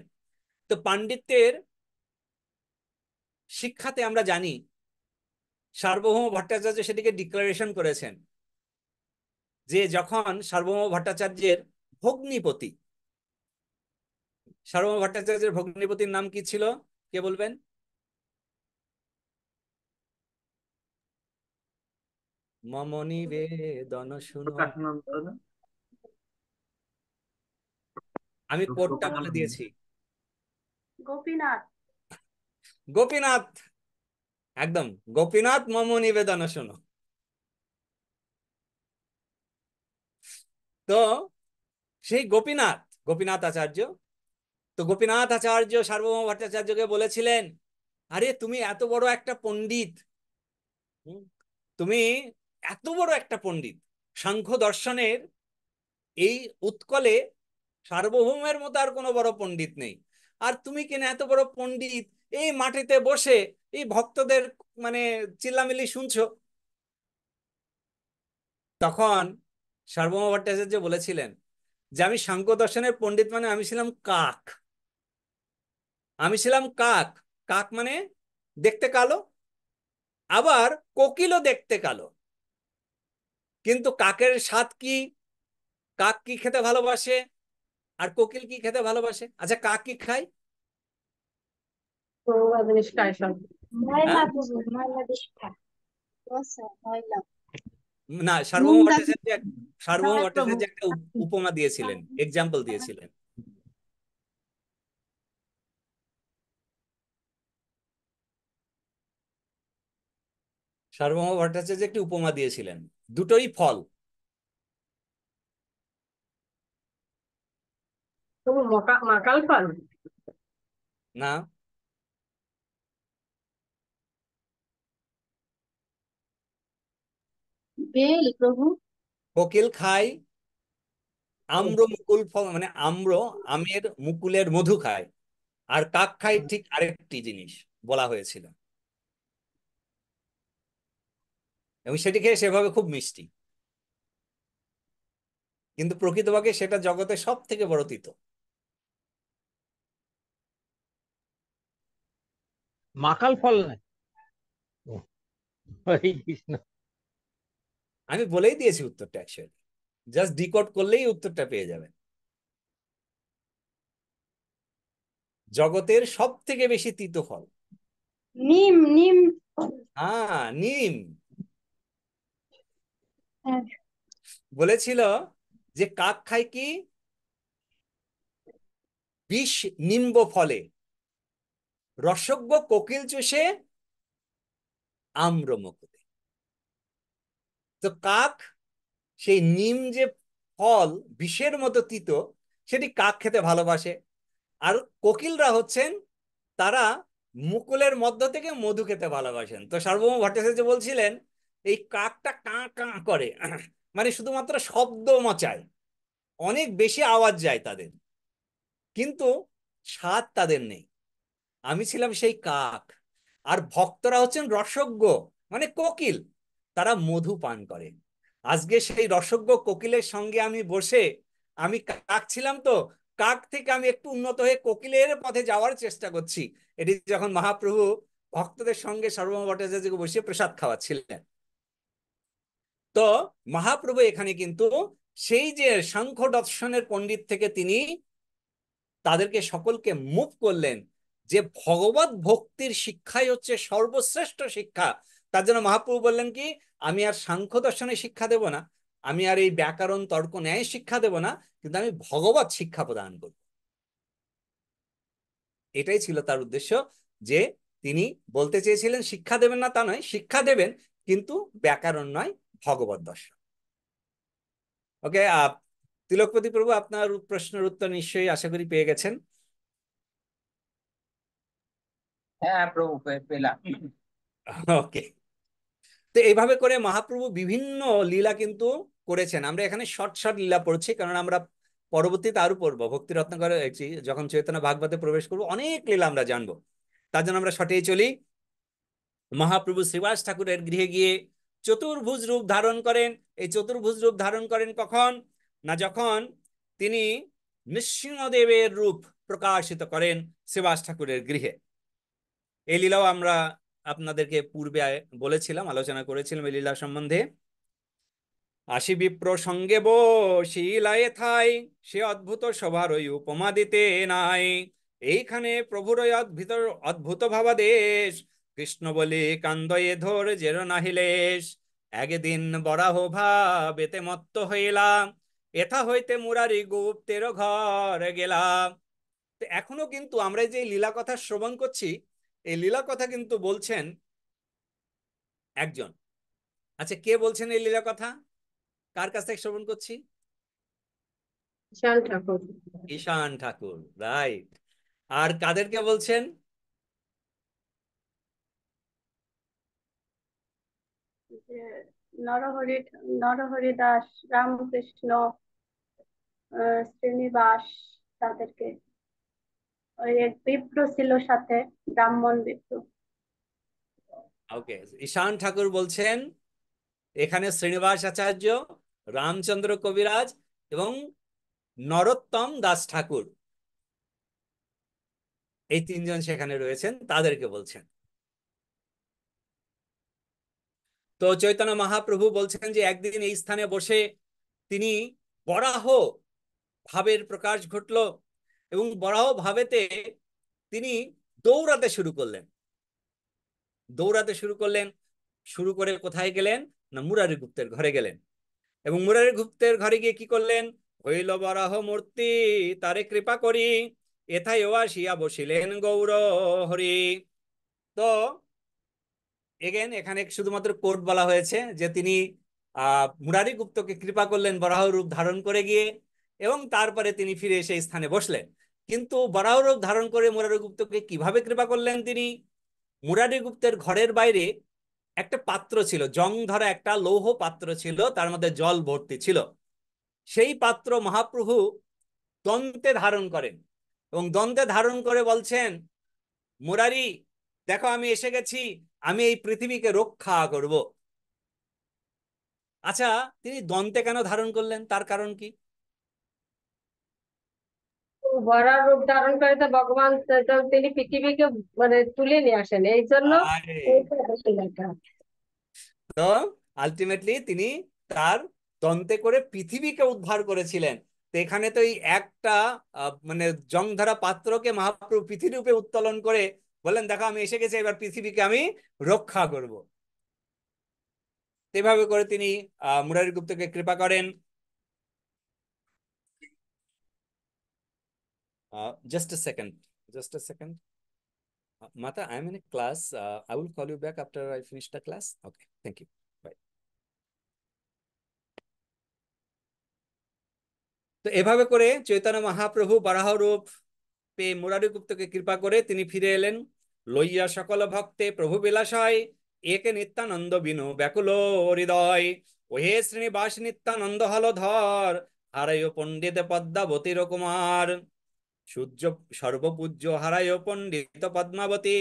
তো পাণ্ডিত্যের শিক্ষাতে আমরা জানি সার্বভৌম ভট্টাচার্য সেটিকে ডিক্লারেশন করেছেন, যে যখন সার্বভৌম ভট্টাচার্যের ভগ্নিপতি, সার্বভৌম ভট্টাচার্যের ভগ্নিপতির নাম কি ছিল, কে বলবেন? মম নিবেদন শুনো। আমি কোডটা বলে দিয়েছি। গোপীনাথ। গোপীনাথ, একদম গোপীনাথ মম নিবেদন শুনো। তো সেই গোপীনাথ, গোপীনাথ আচার্য, তো গোপীনাথ আচার্য সার্বভৌম ভট্টাচার্যকে বলেছিলেন, আরে তুমি এত বড় একটা পণ্ডিত, হুম, তুমি এত বড় একটা পণ্ডিত, সাংখ্য দর্শনের এই উৎকলে সার্বভৌমের মতো আর কোনো বড় পণ্ডিত নেই, আর তুমি কিনা এত বড় পণ্ডিত এই মাটিতে বসে এই ভক্তদের মানে চিল্লামিল্লি শুনছো। তখন সার্বভৌম ভট্টাচার্য বলেছিলেন যে আমি সাংখ্য দর্শনের পণ্ডিত মানে আমি ছিলাম কাক। আমি ছিলাম কাক। কাক মানে দেখতে কালো, আবার কোকিলও দেখতে কালো, কিন্তু কাকের স্বাদ কি? কাক কি খেতে ভালোবাসে আর কোকিল কি খেতে ভালোবাসে? আচ্ছা, কাক কি খায়? তো জিনিস খায় সব। ময়লা হ্যাঁ, প্রভু, ময়লা বেশি খায়। ময়লা। না, সার্বভৌম নোংরা ভট্টাচার্য সার্বভৌম খায় প্রভু। ভট্টাচার্য একটা উপমা দিয়েছিলেন, এক্সাম্পল দিয়েছিলেন। সার্বভৌম ভট্টাচার্য একটি উপমা দিয়েছিলেন, দুটোই ফল। তো মাকাল ফল। না, বেল প্রভু। কোকিল খায় আম্র মুকুল ফল, মানে আম্র, আমের মুকুলের মধু খায়, আর কাক খায় ঠিক আরেকটি জিনিস বলা হয়েছিল, এবং সেটি খেয়ে সেভাবে খুব মিষ্টি, কিন্তু প্রকৃতপক্ষে সেটা জগতের সব থেকে বড় তিতো। মাকাল ফল নাই। ও, হরে কৃষ্ণ। আমি বলেই দিয়েছি উত্তরটা, অ্যাকচুয়ালি জাস্ট ডিকোড করলেই উত্তরটা পেয়ে যাবেন। জগতের সব থেকে বেশি তিতো ফল। নিম, নিম। হ্যাঁ, নিম। হ্যাঁ। বলেছিল যে কাক খায় কি? বিষ নিম্ব ফলে, রসজ্ঞ কোকিল চুষে আম্র মুকুলে। তো কাক সেই নিম যে ফল বিষের মতো তিতো, সেটি কাক খেতে ভালোবাসে, আর কোকিলরা হচ্ছেন তারা মুকুলের মধ্য থেকে মধু খেতে ভালোবাসেন। তো সার্বভৌম ভট্টাচার্য বলছিলেন এই কাকটা কাঁ কাঁ করে, মানে শুধুমাত্র শব্দ মচায়, অনেক বেশি আওয়াজ যায় তাদের, কিন্তু স্বাদ তাদের নেই। আমি ছিলাম সেই কাক, আর ভক্তরা হচ্ছেন রসজ্ঞ, মানে কোকিল, তারা মধু পান করে। আজকে সেই রসজ্ঞ কোকিলের সঙ্গে আমি বসে, আমি কাক ছিলাম, তো কাক থেকে আমি একটু উন্নত হয়ে কোকিলের পথে যাওয়ার চেষ্টা করছি। এটি যখন মহাপ্রভু ভক্তদের সঙ্গে সার্বভৌম ভট্টাচার্যকে বসে প্রসাদ খাওয়াচ্ছিলেন। তো মহাপ্রভু এখানে কিন্তু সেই যে সাংখ্য দর্শনের পণ্ডিত থেকে তিনি তাদেরকে সকলকে মুভ করলেন যে ভগবত ভক্তির শিক্ষাই হচ্ছে সর্বশ্রেষ্ঠ শিক্ষা। তার জন্য মহাপ্রভু বললেন কি, আমি আর সাংখ্য দর্শনের শিক্ষা দেব না, আমি আর এই ব্যাকরণ তর্ক ন্যায় শিক্ষা দেব না, কিন্তু আমি ভগবত শিক্ষা প্রদান করব। এটাই ছিল তার উদ্দেশ্য, যে তিনি বলতে চেয়েছিলেন শিক্ষা দেবেন না তা নয়, শিক্ষা দেবেন, কিন্তু ব্যাকরণ নয়, ভগবত দর্শন। ওকে, তিলকপতি প্রভু, আপনার প্রশ্নের উত্তর নিশ্চয়ই আশা করি পেয়ে গেছেন। হ্যাঁ প্রভু পেলাম। ওকে, তো এইভাবে করে মহাপ্রভু বিভিন্ন লীলা কিন্তু করেছেন। আমরা এখানে শর্ট শর্ট লীলা পড়ছি, কারণ আমরা পরবর্তীতে আরো পড়বো ভক্তি রত্নাকরে, যখন চৈতন্য ভাগবতে প্রবেশ করবো অনেক লীলা আমরা জানবো। তার জন্য আমরা শর্টেই চলি। মহাপ্রভু শ্রীবাস ঠাকুরের গৃহে গিয়ে চতুর্ভুজ রূপ ধারণ করেন। এই চতুর্ভুজ রূপ ধারণ করেন কখন? না, যখন তিনি নৃসিংহদেবের রূপ প্রকাশিত করেন শ্রীবাস ঠাকুরের গৃহে। এই লীলাও আমরা আপনাদেরকে পূর্বে বলেছিলাম, আলোচনা করেছিলাম এই লীলা সম্বন্ধে। আসি বিপ্র সঙ্গে বসিলায় থাই, সে অদ্ভুত সভার ওই উপমা দিতে নাই। এইখানে প্রভুর ওই অদ্ভুত অদ্ভুত ভাবাদেশ, কৃষ্ণ বলি কান্দয়ে ধর জের নাহিলেশ। একদিন বরাহ ভাবেতে মত্ত হইলাম, এথা হইতে মুরারি গুপ্তের ঘর গেলাম। তো এখনো কিন্তু আমরা যে লীলা কথা শ্রবণ করছি, এই লীলা কথা কিন্তু বলছেন একজন। আচ্ছা, কে বলছেন এই লীলা কথা? কার কাছ থেকে শ্রবণ করছি? ঈশান ঠাকুর। ঈশান ঠাকুর, রাইট। আর কাদেরকে বলছেন? যে নরহরি নরহরি দাস, রামকৃষ্ণ, শ্রীনিবাস, তাদেরকে। ওই এক বিপ্র ছিল সাথে, ব্রাহ্মণ বিপ্র। ওকে, ঈশান ঠাকুর বলছেন এখানে শ্রীনিবাস আচার্য, রামচন্দ্র কবিরাজ এবং নরোত্তম দাস ঠাকুর, এই তিনজন সেখানে রয়েছেন, তাদেরকে বলছেন। তো চৈতন্য মহাপ্রভু বলছেন যে একদিন এই স্থানে বসে তিনি বরাহ ভাবের প্রকাশ ঘটলো, এবং বরাহ ভাবেতে তিনি দৌড়াতে শুরু করলেন। দৌড়াতে শুরু করলেন, শুরু করে কোথায় গেলেন? না, মুরারি গুপ্তের ঘরে গেলেন। এবং মুরারি গুপ্তের ঘরে গিয়ে কি করলেন? হইল বরাহ মূর্তি তারে কৃপা করি, এথায় আসিয়া বসিলেন গৌর হরি। তো এগেন এখানে শুধুমাত্র কোট বলা হয়েছে যে তিনি মুরারি গুপ্তকে কৃপা করলেন বরাহ রূপ ধারণ করে গিয়ে, এবং তারপরে তিনি ফিরে এসে এই স্থানে বসলেন। কিন্তু বরাহ রূপ ধারণ করে মুরারি গুপ্তকে কিভাবে কৃপা করলেন তিনি? মুরারি গুপ্তের ঘরের বাইরে একটা পাত্র ছিল, জং ধরা একটা লৌহ পাত্র ছিল, তার মধ্যে জল ভর্তি ছিল। সেই পাত্র মহাপ্রভু দন্তে ধারণ করেন, এবং দন্তে ধারণ করে বলছেন, মুরারি দেখো আমি এসে গেছি, আমি এই পৃথিবীকে রক্ষা করব। আচ্ছা, তিনি দন্তে কেন ধারণ করলেন, তার কারণ কি? বরার রূপ ধারণ করে তো ভগবান তো তিনি পৃথিবীকে মানে তুলে নিয়ে আসেন, এই জন্য আরে, এইটা বেশি লেখা। তো আলটিমেটলি তিনি তার দন্তে করে পৃথিবীকে উদ্ধার করেছিলেন। তো এখানে তো এই একটা মানে জং ধরা পাত্রকে মহাপ্রভু পৃথিবীরূপে উত্তোলন করে বললেন, দেখো আমি এসে গেছি, এবার পৃথিবীকে আমি রক্ষা করব। এভাবে করে তিনি মুরারি গুপ্তকে কৃপা করেন। Just a second, just a second. Mata, I'm in a class. I will call you back after I finish the class. Okay, thank you. Bye. তো এভাবে করে চৈতন্য মহাপ্রভু বরাহ রূপ পেয়ে মুরারি গুপ্তকে কৃপা করে তিনি ফিরে এলেন। লইয়া সকল ভক্তে প্রভু বিলাসয়, একে নিত্যানন্দ বিনু ব্যাকুল হৃদয়। ওহে শ্রীনিবাস নিত্যানন্দ হলধর, হারায় পণ্ডিত পদ্মাবতীর কুমার। সূর্য সর্বপূজ্য হারায় পণ্ডিত পদ্মাবতী,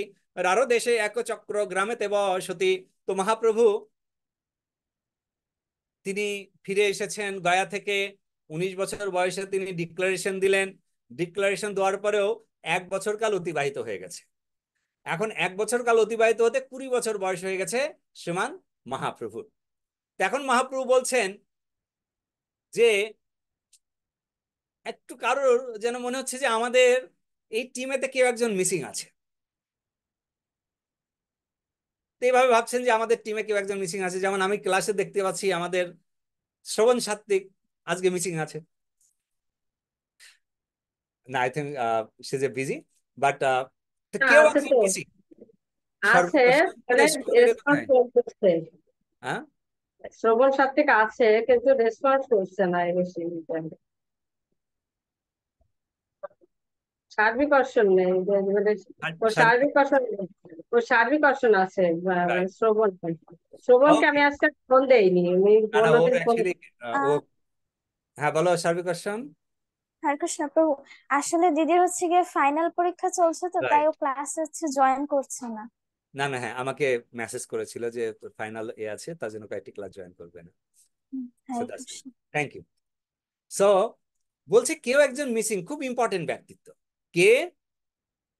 রারো দেশে এক চক্র গ্রামেতে বসতি। তো মহাপ্রভু তিনি ফিরে এসেছেন গয়া থেকে। 19 বছর বয়সে তিনি ডিক্লারেশন দিলেন। ডিক্লারেশন দেওয়ার পরেও 1 বছর কাল অতিবাহিত হয়ে গেছে। এখন 1 বছর কাল অতিবাহিত হতে 20 বছর বয়স হয়ে গেছে শ্রীমান মহাপ্রভুর। এখন মহাপ্রভু বলছেন যে একটু কারোর যেন মনে হচ্ছে যে আমাদের এই টিমেতে কেউ একজন মিসিং আছে। তো এইভাবে ভাবছেন যে আমাদের টিমে কেউ একজন মিসিং আছে, যেমন আমি ক্লাসে দেখতে পাচ্ছি আমাদের শ্রবণ সাত্ত্বিক আজকে মিসিং আছে। না, আই থিঙ্ক সে যে বিজি, বাট কেউ আছে একজন তো, মিসিং। আছে মানে রেসপন্স কোথায়? করছে। হ্যাঁ, শ্রবণ সাত্ত্বিক আছে কিন্তু রেসপন্স করছে না এই বেশি। সার্বিক অর্শন নেই মানে ওর সার্বিক অর্শন নেই। ওর সার্বিক অর্শন আছে রাইট। শ্রবণ। শ্রবণকে আমি ওকে, আজকে ফোন দেইনি, আমি না না, 15 ওর দিন ফোন। অ্যাকচুয়ালি ও, হ্যাঁ বলো সার্বিক কোশ্চেন। হরে কৃষ্ণ প্রভু, আসলে দিদির হচ্ছে গিয়ে ফাইনাল পরীক্ষা চলছে, তো তাই রাইট। ও ক্লাসে হচ্ছে জয়েন করছে না। না না, হ্যাঁ আমাকে মেসেজ করেছিল যে ফাইনাল এ আছে, তার জন্য কয়েকটি ক্লাস জয়েন করবে না। So Hare that's Krishna. Thank you. So বলছে কেউ একজন মিসিং, খুব ইম্পর্টেন্ট ব্যক্তিত্ব। কে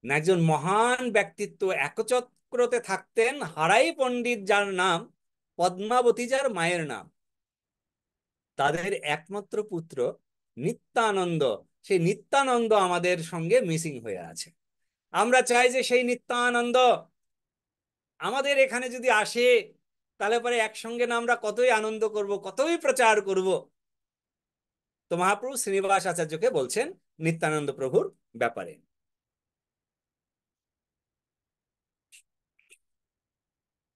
না? একজন মহান ব্যক্তিত্ব একচক্রতে থাকতেন, হারাই পণ্ডিত যার নাম, পদ্মাবতী যার মায়ের নাম, তাদের একমাত্র পুত্র নিত্যানন্দ। সেই নিত্যানন্দ আমাদের সঙ্গে মিসিং হয়ে আছে। আমরা চাই যে সেই নিত্যানন্দ আমাদের এখানে যদি আসে, তাহলে পরে একসঙ্গে না আমরা কতই আনন্দ করব, কতই প্রচার করব। তো মহাপ্রভু শ্রীনিবাস আচার্যকে বলছেন নিত্যানন্দ প্রভুর ব্যাপারে।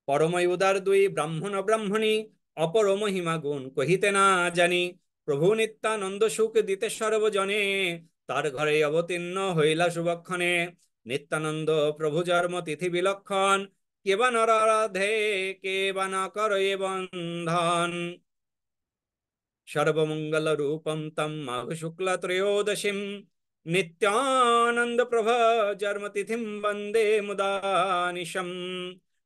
পরমই উদার দুই ব্রাহ্মণ ব্রাহ্মণী, অপর মহিমা গুণ কহিতে না জানি। প্রভু নিত্যানন্দ সুখ দিতে সর্বজনে, তার ঘরে অবতীর্ণ হইলা শুভক্ষণে। নিত্যানন্দ প্রভু জন্ম তিথি বিলক্ষণ, কে বা নর রাধে, কে বা ন করে বন্ধন। সর্বমঙ্গল রূপম তম মাঘ শুক্ল ত্রয়োদশীম, নিত্যানন্দ প্রভ জন্মতিথিম বন্দে মুদানিশম।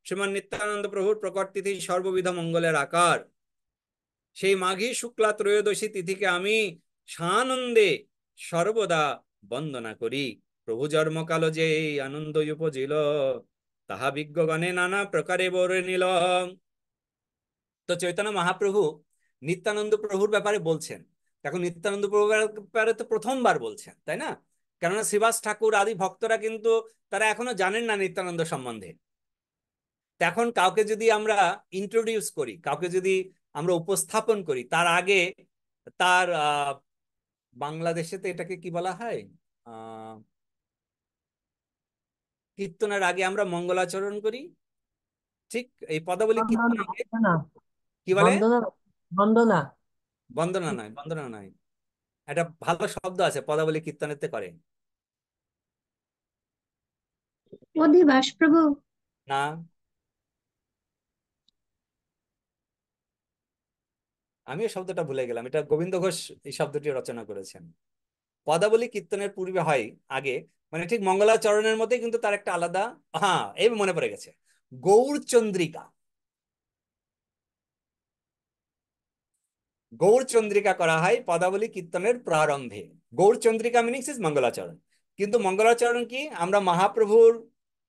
শ্রীমান নিত্যানন্দ প্রভুর প্রকট তিথি সর্ববিধ মঙ্গলের আকার। সেই মাঘী শুক্লা ত্রয়োদশী তিথিকে আমি সানন্দে সর্বদা বন্দনা করি। প্রভু জন্মকাল যে এই আনন্দ উপজিল, তাহা বিজ্ঞগণে নানা প্রকারে বরে নিল। তো চৈতন্য মহাপ্রভু নিত্যানন্দ প্রভুর ব্যাপারে বলছেন। এখন নিত্যানন্দ প্রভুর ব্যাপারে তো প্রথমবার বলছেন, তাই না? কেননা শ্রীবাস ঠাকুর আদি ভক্তরা কিন্তু তারা এখনো জানেন না নিত্যানন্দ সম্বন্ধে। এখন কাউকে যদি আমরা ইন্ট্রোডিউস করি, কাউকে যদি আমরা উপস্থাপন করি, তার আগে তার বাংলাদেশে তো এটাকে কি বলা হয়, আহ কীর্তনের আগে আমরা মঙ্গলাচরণ করি, ঠিক এই পদাবলী কীর্তন বন্দনা আগে বন্দনা কি বলে? বন্দনা বন্দনা। বন্দনা নয়, বন্দনা নয়, একটা ভালো শব্দ আছে পদাবলী কীর্তনেতে করে অধিবাস প্রভু। না। আমিও শব্দটা ভুলে গেলাম, এটা গোবিন্দ ঘোষ এই শব্দটি রচনা করেছেন। পদাবলী কীর্তনের পূর্বে হয় আগে, মানে ঠিক মঙ্গলাচরণের মধ্যে, কিন্তু তার একটা আলাদা, হ্যাঁ এই মনে পড়ে গেছে, গৌরচন্দ্রিকা। গৌরচন্দ্রিকা করা হয় পদাবলী কীর্তনের প্রারম্ভে। গৌরচন্দ্রিকা মিনিংস ইজ মঙ্গলাচরণ। কিন্তু মঙ্গলাচরণ কি, আমরা মহাপ্রভুর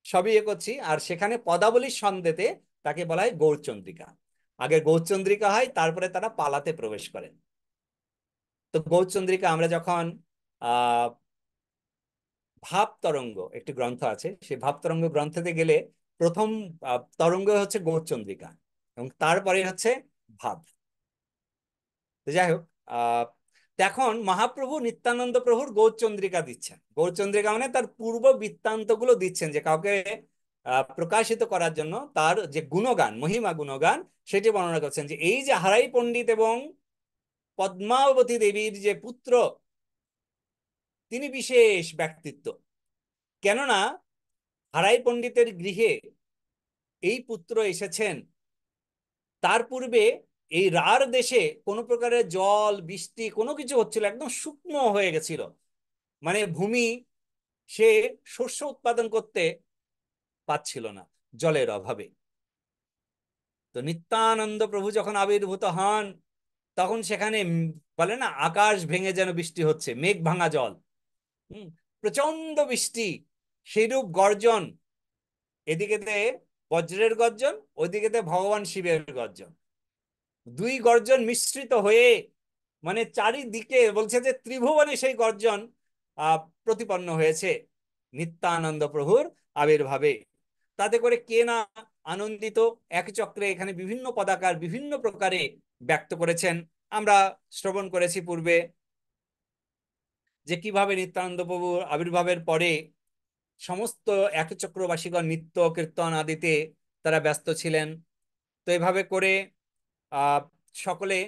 সবই এ করছি, আর সেখানে পদাবলীর সন্দেতে তাকে বলা হয় গৌরচন্দ্রিকা। আগে গৌরচন্দ্রিকা হয়, তারপরে তারা পালাতে প্রবেশ করেন। তো গৌরচন্দ্রিকা আমরা যখন আহ ভাব তরঙ্গ একটি গ্রন্থ আছে, সেই ভাব তরঙ্গ গ্রন্থতে গেলে প্রথম তরঙ্গ হচ্ছে গৌরচন্দ্রিকা, এবং তারপরে হচ্ছে ভাব। তো যাই হোক, তো এখন মহাপ্রভু নিত্যানন্দ প্রভুর গৌরচন্দ্রিকা দিচ্ছেন। গৌরচন্দ্রিকা মানে তার পূর্ব বৃত্তান্তগুলো দিচ্ছেন, যে কাউকে প্রকাশিত করার জন্য তার যে গুণগান, মহিমা গুণগান, সেটি বর্ণনা করছেন। যে এই যে হারাই পণ্ডিত এবং পদ্মাবতী দেবীর যে পুত্র, তিনি বিশেষ ব্যক্তিত্ব। কেননা হারাই পণ্ডিতের গৃহে এই পুত্র এসেছেন, তার পূর্বে এই রার দেশে কোনো প্রকারের জল বৃষ্টি কোনো কিছু হচ্ছিল, একদম শুকনো হয়ে গেছিল, মানে ভূমি সে শস্য উৎপাদন করতে পারছিল না জলের অভাবে। তো নিত্যানন্দ প্রভু যখন আবির্ভূত হন, তখন সেখানে বলে না, আকাশ ভেঙে যেন বৃষ্টি হচ্ছে, মেঘ ভাঙা জল, প্রচন্ড বৃষ্টি, সেইরূপ গর্জন, এদিকেতে বজ্রের গর্জন, ওইদিকেতে ভগবান শিবের গর্জন, দুই গর্জন মিশ্রিত হয়ে, মানে চারিদিকে বলছে যে ত্রিভুবনে সেই গর্জন প্রতিপন্ন হয়েছে নিত্যানন্দ প্রভুর আবির্ভাবে। তাতে করে কে না আনন্দিত। এক চক্রে এখানে বিভিন্ন পদাকার বিভিন্ন প্রকারে ব্যক্ত করেছেন। আমরা শ্রবণ করেছি পূর্বে যে কিভাবে নিত্যানন্দ প্রভুর আবির্ভাবের পরে সমস্ত একচক্রবাসীগণ নিত্য কীর্তন আদিতে তারা ব্যস্ত ছিলেন। তো এভাবে করে আহ সকলে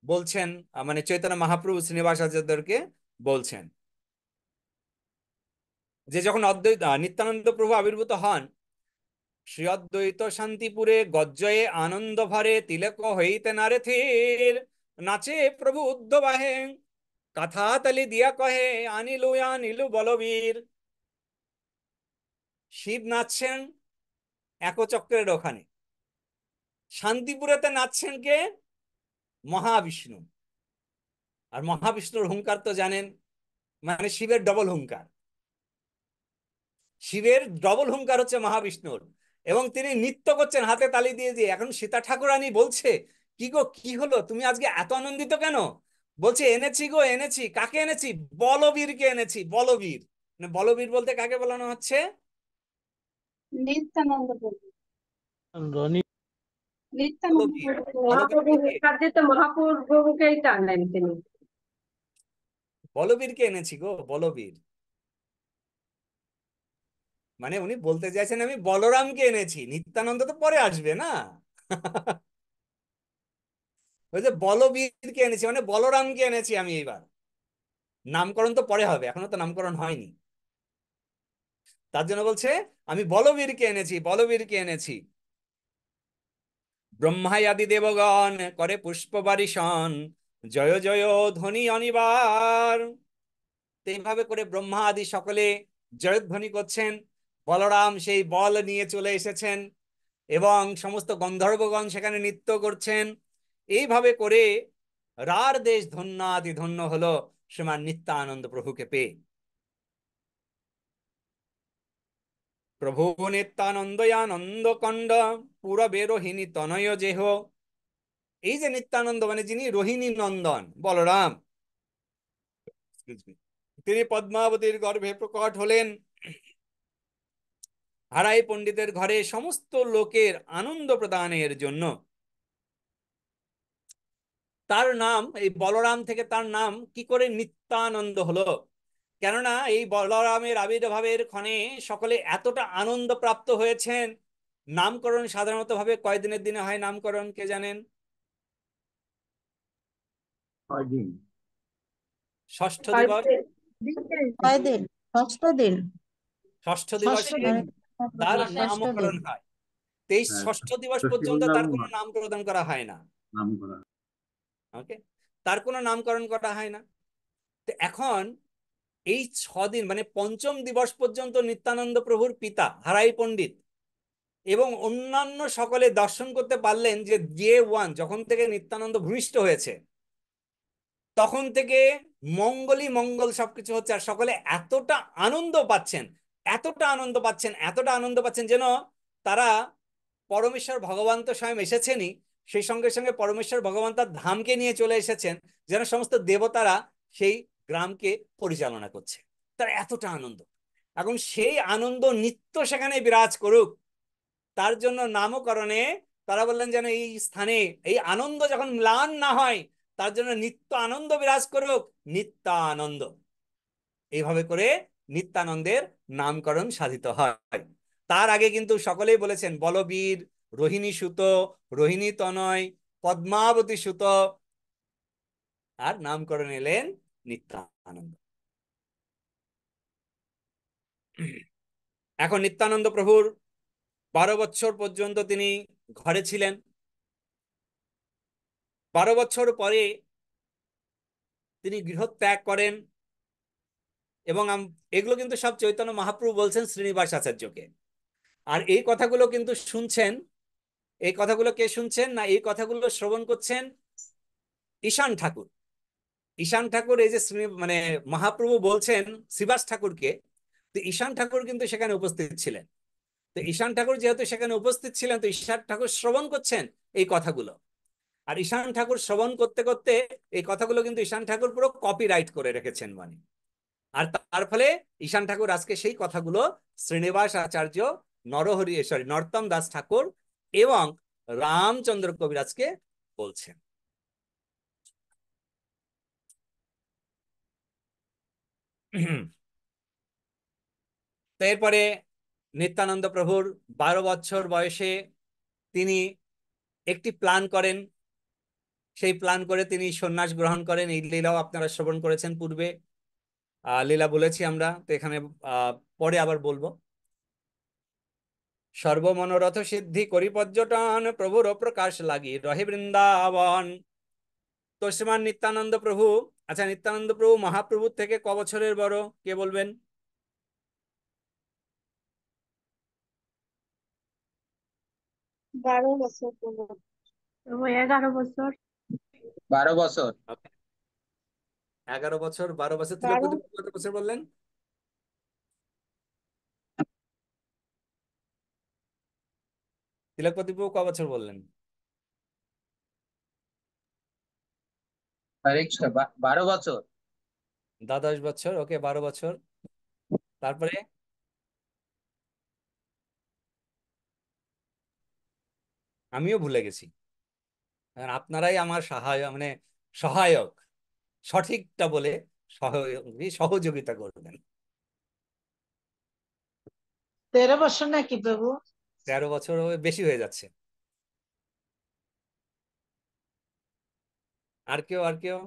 বলছেন, মানে চৈতন্য মহাপ্রভু শ্রীনিবাস আচার্যদেরকে বলছেন যে যখন নিত্যানন্দ প্রভু আবির্ভূত হন, শ্রী অদ্বৈত শান্তিপুরে গজ্জয়ে আনন্দ ভরে, তিলক হইতে নারে থির, নাচে প্রভু উদ্ধবাহে, কথা তালি দিয়া কহে, আনিলু আনিলু বলবীর। শিব নাচছেন একচক্রের ওখানে, শান্তিপুরেতে নাচছেন কে? মহাবিষ্ণু। আর মহাবিষ্ণুর হুঙ্কার তো জানেন, মানে শিবের ডবল হুঙ্কার। শিবের ডবল হুঙ্কার হচ্ছে মহাবিষ্ণুর, এবং তিনি নৃত্য করছেন হাতে তালি দিয়ে দিয়ে। এখন সীতা ঠাকুরানী বলছে, কি গো কি হলো, তুমি আজকে এত আনন্দিত কেন? বলছে, এনেছি গো এনেছি। কাকে এনেছি? বলবীরকে এনেছি, বলবীর। মানে বলবীর বলতে কাকে বলানো হচ্ছে? নিত্যানন্দ প্রভু। নিত্যানন্দ বলবীর। মহাপ্রভু বলবীরকে কে? নির্যাতিত মহাপ্রভুকেই টানেন তিনি। বলবীরকে এনেছি গো, বলবীর। মানে উনি বলতে চাইছেন আমি বলরামকে এনেছি, নিত্যানন্দ তো পরে আসবে না। ওই যে বলবীরকে এনেছি মানে বলরামকে এনেছি আমি এইবার। নামকরণ তো পরে হবে, এখনো তো নামকরণ হয়নি। তার জন্য বলছে আমি বলবীরকে এনেছি, বলবীরকে এনেছি। ব্রহ্মায়াদি দেবগণ করে পুষ্প বারিশন, জয় জয় ধ্বনি অনিবার। তো এইভাবে করে ব্রহ্মা আদি সকলে জয়ধ্বনি করছেন। বলরাম সেই বল নিয়ে চলে এসেছেন এবং সমস্ত গন্ধর্বগণ সেখানে নৃত্য করছেন। এইভাবে করে রার দেশ ধন্যাদি ধন্য হলো শ্রীমান নিত্যানন্দ প্রভুকে পেয়ে। প্রভু নিত্যানন্দয়ানন্দ কণ্ড পূরবে রোহিণী তনয় যেহ। এই যে নিত্যানন্দ মানে যিনি রোহিণী নন্দন বলরাম, excuse me, তিনি পদ্মাবতীর গর্ভে প্রকট হলেন হারাই পণ্ডিতের ঘরে সমস্ত লোকের আনন্দ প্রদানের জন্য। তার নাম এই বলরাম থেকে তার নাম কি করে নিত্যানন্দ হলো? কেননা এই বলরামের আবির্ভাবের ক্ষণে সকলে এতটা আনন্দ প্রাপ্ত হয়েছেন। নামকরণ সাধারণত ভাবে কয়দিনের দিনে হয় নামকরণ, কে জানেন? কয়দিন? ষষ্ঠ দিবস। কয়েকদিন। কয়দিন? 6 দিন। ষষ্ঠ 6 দিবসে দিন। তার ষষ্ঠ দিন। নামকরণ হয়। তো এই ষষ্ঠ দিবস পর্যন্ত তার কোনো নাম প্রদান করা হয় না। ওকে, তার কোনো নামকরণ করা হয় না। তো এখন এই 6 দিন মানে পঞ্চম দিবস পর্যন্ত নিত্যানন্দ প্রভুর পিতা হারাই পণ্ডিত এবং অন্যান্য সকলে দর্শন করতে পারলেন যে ডে ওয়ান যখন থেকে নিত্যানন্দ ভূমিষ্ঠ হয়েছে তখন থেকে মঙ্গলই মঙ্গল সবকিছু হচ্ছে, আর সকলে এতটা আনন্দ পাচ্ছেন, এতটা আনন্দ পাচ্ছেন, এতটা আনন্দ পাচ্ছেন যেন তারা পরমেশ্বর ভগবান তো স্বয়ং এসেছেনই, সেই সঙ্গে সঙ্গে পরমেশ্বর ভগবান তার ধামকে নিয়ে চলে এসেছেন, যেন সমস্ত দেবতারা সেই গ্রামকে পরিচালনা করছে। তার এতটা আনন্দ। এখন সেই আনন্দ নিত্য সেখানে বিরাজ করুক, তার জন্য নামকরণে তারা বললেন যেন এই স্থানে এই আনন্দ যখন ম্লান না হয়, তার জন্য নিত্য আনন্দ বিরাজ করুক, নিত্যানন্দ। এইভাবে করে নিত্যানন্দের নামকরণ সাধিত হয়। তার আগে কিন্তু সকলেই বলেছেন বলবীর, রোহিণী সুত, রোহিণী তনয়, পদ্মাবতী সুত, আর নামকরণ এলেন নিত্যানন্দ। এখন নিত্যানন্দ প্রভুর 12 বছর পর্যন্ত তিনি ঘরে ছিলেন। 12 বছর পরে তিনি গৃহত্যাগ করেন এবং এগুলো কিন্তু সব চৈতন্য মহাপ্রভু বলছেন শ্রীনিবাস আচার্যকে। আর এই কথাগুলো কিন্তু শুনছেন, এই কথাগুলো কে শুনছেন না, এই কথাগুলো শ্রবণ করছেন ঈশান ঠাকুর। ঈশান ঠাকুর এই যে মানে মহাপ্রভু বলছেন শ্রীবাস ঠাকুরকে, তো ঈশান ঠাকুর কিন্তু সেখানে উপস্থিত ছিলেন। তো ঈশান ঠাকুর যেহেতু সেখানে উপস্থিত ছিলেন, তো ঈশান ঠাকুর শ্রবণ করছেন এই কথাগুলো। আর ঈশান ঠাকুর শ্রবণ করতে করতে এই কথাগুলো কিন্তু ঈশান ঠাকুর পুরো কপিরাইট করে রেখেছেন মানে। আর তার ফলে ঈশান ঠাকুর আজকে সেই কথাগুলো শ্রীনিবাস আচার্য, নরোত্তম দাস ঠাকুর এবং রামচন্দ্র কবিরাজকে বলছেন। তো এরপরে নিত্যানন্দ প্রভুর 12 বছর বয়সে তিনি একটি প্ল্যান করেন। সেই প্ল্যান করে তিনি সন্ন্যাস গ্রহণ করেন। এই লীলাও আপনারা শ্রবণ করেছেন পূর্বে, লীলা বলেছি আমরা, তো এখানে পরে আবার বলবো। সর্বমনোরথ সিদ্ধি করি পর্যটন, প্রভুর প্রকাশ লাগি রহে বৃন্দাবন। তো শ্রীমান নিত্যানন্দ প্রভু, আচ্ছা নিত্যানন্দ প্রভু মহাপ্রভুর থেকে ক বছরের বড় কে বলবেন? 12 বছর পূর্ণ। তবু 11 বছর। 12 বছর। 11 বছর, 12 বছর। 12। তিলকপতি কত বছর বললেন? তিলকপতি প্রভু ক বছর বললেন? হরে কৃষ্ণ, 12 বছর। দ্বাদশ বছর, ওকে 12 বছর। তারপরে আমিও ভুলে গেছি। আর আপনারাই আমার সহায়ক, সঠিকটা বলে সহযোগিতা করবেন। 13 বছর নাকি প্রভু? 13 বছর বেশি হয়ে যাচ্ছে। আর কেউ? আর কেউ?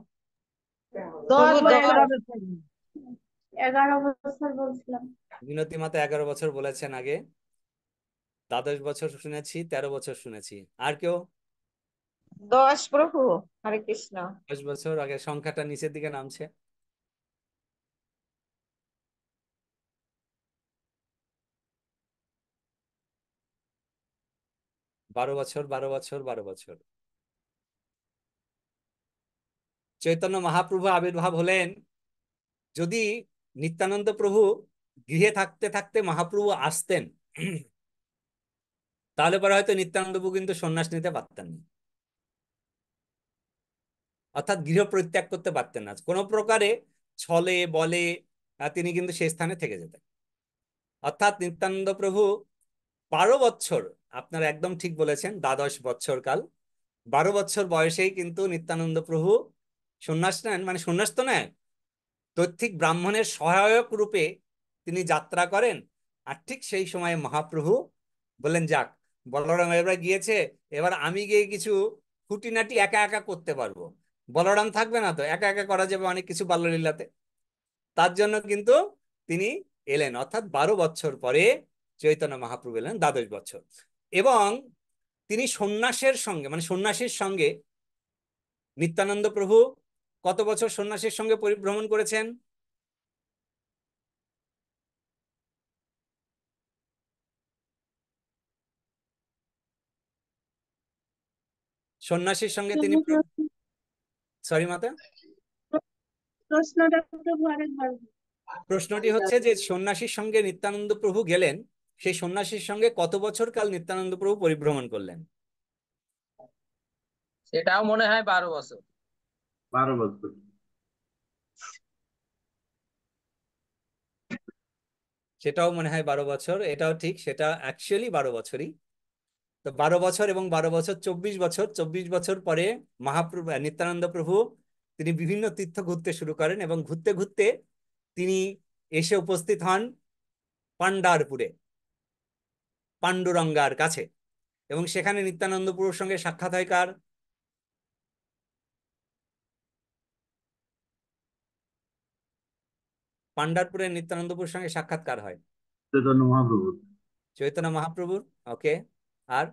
10 প্রভু বছর। 11 বছর বলছিলাম। মিনতি মাতা 11 বছর বলেছেন আগে। 12 বছর শুনেছি, 13 বছর শুনেছি। আর কেউ? 10 প্রভু। হরে কৃষ্ণ। 10 বছর আগে। সংখ্যাটা নিচের দিকে নামছে। বারো বছর, 12 বছর, 12 বছর। চৈতন্য মহাপ্রভু আবির্ভাব হলেন, যদি নিত্যানন্দ প্রভু গৃহে থাকতে থাকতে মহাপ্রভু আসতেন, তাহলে পরে হয়তো নিত্যানন্দ প্রভু কিন্তু সন্ন্যাস নিতে পারতেন না, অর্থাৎ গৃহ পরিত্যাগ করতে পারতেন না কোনো প্রকারে, ছলে বলে তিনি কিন্তু সেই স্থানে থেকে যেতেন। অর্থাৎ নিত্যানন্দ প্রভু 12 বছর, আপনারা একদম ঠিক বলেছেন, 12 বছর কাল, 12 বছর বয়সেই কিন্তু নিত্যানন্দ প্রভু সন্ন্যাস নেন। মানে সন্ন্যাস তো নেয়, দৈত্তিক ব্রাহ্মণের সহায়ক রূপে তিনি যাত্রা করেন। আর ঠিক সেই সময় মহাপ্রভু বললেন, যাক, বলরাম এবার গিয়েছে, এবার আমি গিয়ে কিছু খুঁটিনাটি একা একা করতে পারবো। বলরাম থাকবে না তো, একা একা করা যাবে অনেক কিছু বাল্যলীলাতে। তার জন্য কিন্তু তিনি এলেন, অর্থাৎ 12 বছর পরে চৈতন্য মহাপ্রভু এলেন, 12 বছর। এবং তিনি সন্ন্যাসের সঙ্গে, মানে সন্ন্যাসীর সঙ্গে নিত্যানন্দ প্রভু কত বছর সন্ন্যাসীর সঙ্গে পরিভ্রমণ করেছেন? সন্ন্যাসীর সঙ্গে তিনি, সরি মাতা, প্রশ্নটা প্রভু আরেকবার। প্রশ্নটি হচ্ছে যে সন্ন্যাসীর সঙ্গে নিত্যানন্দ প্রভু গেলেন, সেই সন্ন্যাসীর সঙ্গে কত বছর কাল নিত্যানন্দ প্রভু পরিভ্রমণ করলেন? সেটাও মনে হয় 12 বছর। 12 বছর। সেটাও মনে হয় 12 বছর, এটাও ঠিক, সেটা অ্যাকচুয়ালি 12 বছরই। তো 12 বছর এবং 12 বছর 24 বছর, 24 বছর পরে মহাপ্রভু নিত্যানন্দ প্রভু তিনি বিভিন্ন তীর্থ ঘুরতে শুরু করেন, এবং ঘুরতে ঘুরতে তিনি এসে উপস্থিত হন পান্ডারপুরে, পাণ্ডুরঙ্গার কাছে। এবং সেখানে নিত্যানন্দ প্রভুর সঙ্গে সাক্ষাৎ হয় কার? পান্ডারপুরে নিত্যানন্দ প্রভুর সঙ্গে সাক্ষাৎকার হয় চৈতন্য মহাপ্রভু। চৈতন্য মহাপ্রভুর। ওকে। আর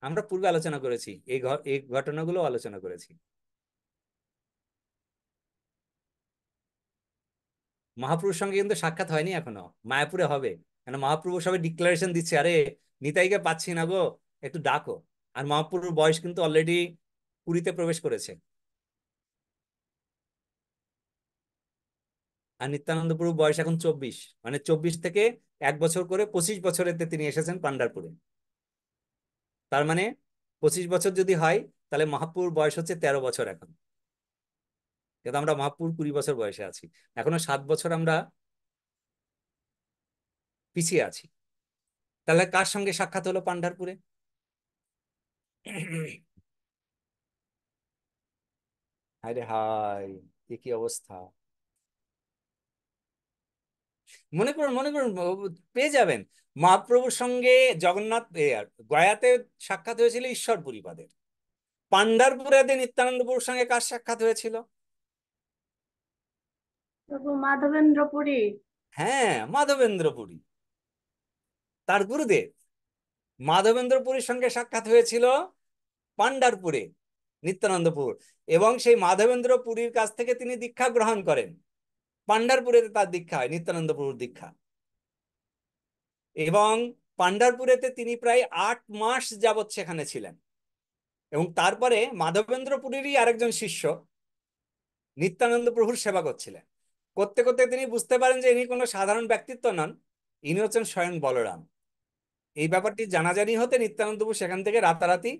আমরা পূর্বে আলোচনা করেছি, এই ঘটনাগুলো আলোচনা করেছি। মহাপ্রভুর সঙ্গে কিন্তু সাক্ষাৎ হয়নি এখনো, মায়াপুরে হবে। কেন, মহাপ্রভু সবাই ডিক্লারেশন দিচ্ছে, আরে নিতাইকে পাচ্ছি না গো, একটু ডাকো। আর মহাপ্রভুর বয়স কিন্তু অলরেডি পুরীতে প্রবেশ করেছে। আর নিত্যানন্দ প্রভুর বয়স এখন 24, মানে 24 থেকে 1 বছর করে 25 বছরেতে তিনি এসেছেন পান্ডারপুরে। তার মানে 25 বছর যদি হয়, তাহলে মহাপ্রভুর বয়স হচ্ছে 13 বছর এখন। কিন্তু আমরা মহাপ্রভুর 20 বছর বয়সে আছি, এখনো 7 বছর আমরা পিছিয়ে আছি। তাহলে কার সঙ্গে সাক্ষাৎ হলো পান্ডারপুরে? হায় রে হায়, এ কি অবস্থা! মনে করুন, মনে করুন, পেয়ে যাবেন। মহাপ্রভুর সঙ্গে জগন্নাথ গয়াতে সাক্ষাৎ হয়েছিল ঈশ্বরপুরীপাদের। পান্ডারপুরেতে নিত্যানন্দ প্রভুর সঙ্গে কার সাক্ষাৎ হয়েছিল? প্রভু মাধবেন্দ্র পুরী। হ্যাঁ, মাধবেন্দ্র পুরী, তার গুরুদেব। মাধবেন্দ্র পুরীর সঙ্গে সাক্ষাৎ হয়েছিল পান্ডারপুরে নিত্যানন্দ প্রভুর, এবং সেই মাধবেন্দ্র পুরীর কাছ থেকে তিনি দীক্ষা গ্রহণ করেন। পান্ডারপুরেতে তার দীক্ষা হয়, নিত্যানন্দ প্রভুর দীক্ষা। এবং পান্ডারপুরেতে তিনি প্রায় 8 মাস যাবৎ সেখানে ছিলেন। এবং তারপরে মাধবেন্দ্র পুরীরই আরেকজন শিষ্য নিত্যানন্দ প্রভুর সেবা করছিলেন। করতে করতে তিনি বুঝতে পারেন যে ইনি কোনো সাধারণ ব্যক্তিত্ব নন, ইনি হচ্ছেন স্বয়ং বলরাম। এই ব্যাপারটি জানাজানি হতে নিত্যানন্দ প্রভু সেখান থেকে রাতারাতি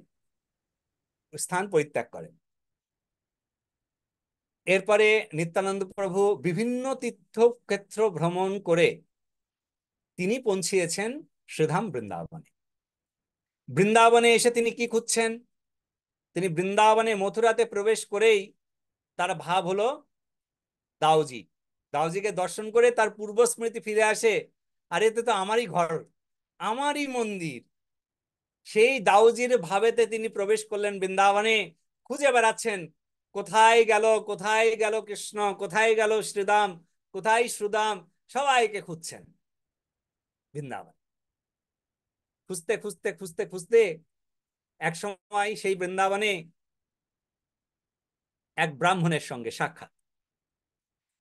স্থান পরিত্যাগ করেন। এরপরে নিত্যানন্দ প্রভু বিভিন্ন তীর্থক্ষেত্র ভ্রমণ করে তিনি পৌঁছিয়েছেন শ্রীধাম বৃন্দাবনে। বৃন্দাবনে এসে তিনি কি খুঁজছেন? তিনি বৃন্দাবনে মথুরাতে প্রবেশ করেই তার ভাব হলো দাউজি। দাউজিকে দর্শন করে তার পূর্ব স্মৃতি ফিরে আসে, আর এতে তো আমারই ঘর, আমারই মন্দির। সেই দাউজির ভাবেতে তিনি প্রবেশ করলেন বৃন্দাবনে, খুঁজে বেড়াচ্ছেন কোথায় গেল, কোথায় গেল কৃষ্ণ, কোথায় গেল শ্রীদাম, কোথায় সুদাম, সবাইকে খুঁজছেন বৃন্দাবন। খুঁজতে খুঁজতে খুঁজতে খুঁজতে এক সময় সেই বৃন্দাবনে এক ব্রাহ্মণের সঙ্গে সাক্ষাৎ।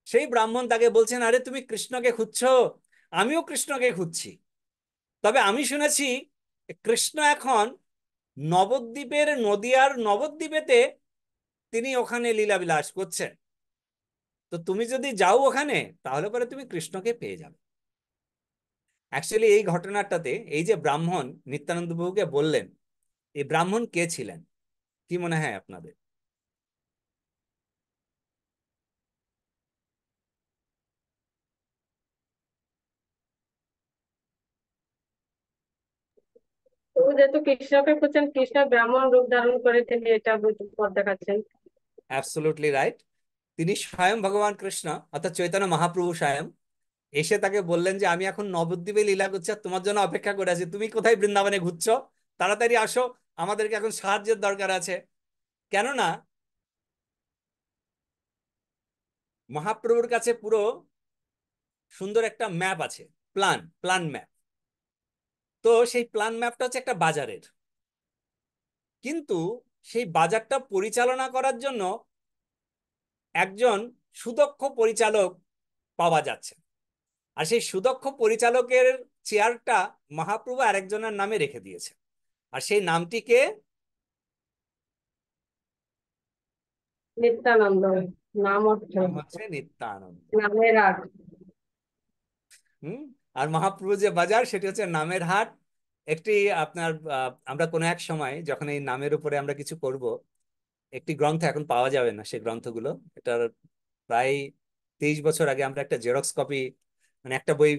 সেই ব্রাহ্মণ তাকে বলছেন, আরে তুমি কৃষ্ণকে খুঁজছো, আমিও কৃষ্ণকে খুঁজছি। তবে আমি শুনেছি কৃষ্ণ এখন নবদ্বীপের, নদিয়ার নবদ্বীপেতে তিনি ওখানে লীলাবিলাস করছেন। তো তুমি যদি যাও ওখানে, তাহলে পরে তুমি কৃষ্ণকে পেয়ে যাবে। অ্যাকচুয়ালি এই ঘটনাটাতে এই যে ব্রাহ্মণ নিত্যানন্দ প্রভুকে বললেন, এই ব্রাহ্মণ কে ছিলেন কি মনে হয় আপনাদের? তো যেহেতু কৃষ্ণকে খুঁজছেন, কৃষ্ণ ব্রাহ্মণ রূপ ধারণ করে তিনি এটা পথ দেখাচ্ছেন। Absolutely right. তিনি স্বয়ং ভগবান কৃষ্ণ অর্থাৎ চৈতন্য মহাপ্রভু স্বয়ং এসে তাকে বললেন যে আমি এখন নবদ্বীপে লীলা করছি, আর তোমার জন্য অপেক্ষা করে আছি, তুমি কোথায় বৃন্দাবনে ঘুরছো, তাড়াতাড়ি আসো, আমাদেরকে এখন সাহায্যের দরকার আছে। কেননা মহাপ্রভুর কাছে পুরো সুন্দর একটা ম্যাপ আছে, প্ল্যান ম্যাপ। তো সেই প্ল্যান ম্যাপটা হচ্ছে একটা বাজারের, কিন্তু সেই বাজারটা পরিচালনা করার জন্য একজন সুদক্ষ পরিচালক পাওয়া যাচ্ছে। আর সেই সুদক্ষ পরিচালকের চেয়ারটা মহাপ্রভু আরেকজনের নামে রেখে দিয়েছে। আর সেই নামটিকে নিত্যানন্দ। নাম অর্থ নাম হচ্ছে নিত্যানন্দ। নামের আগ। হুম। আর মহাপ্রভু যে বাজার সেটি হচ্ছে নামের হাট। একটি আপনার আমরা কোনো এক সময় যখন এই নামের উপরে আমরা কিছু করব, একটি গ্রন্থ এখন পাওয়া যাবে না, সেই গ্রন্থগুলো, এটার প্রায় 23 বছর আগে আমরা একটা জেরক্স কপি, মানে একটা বই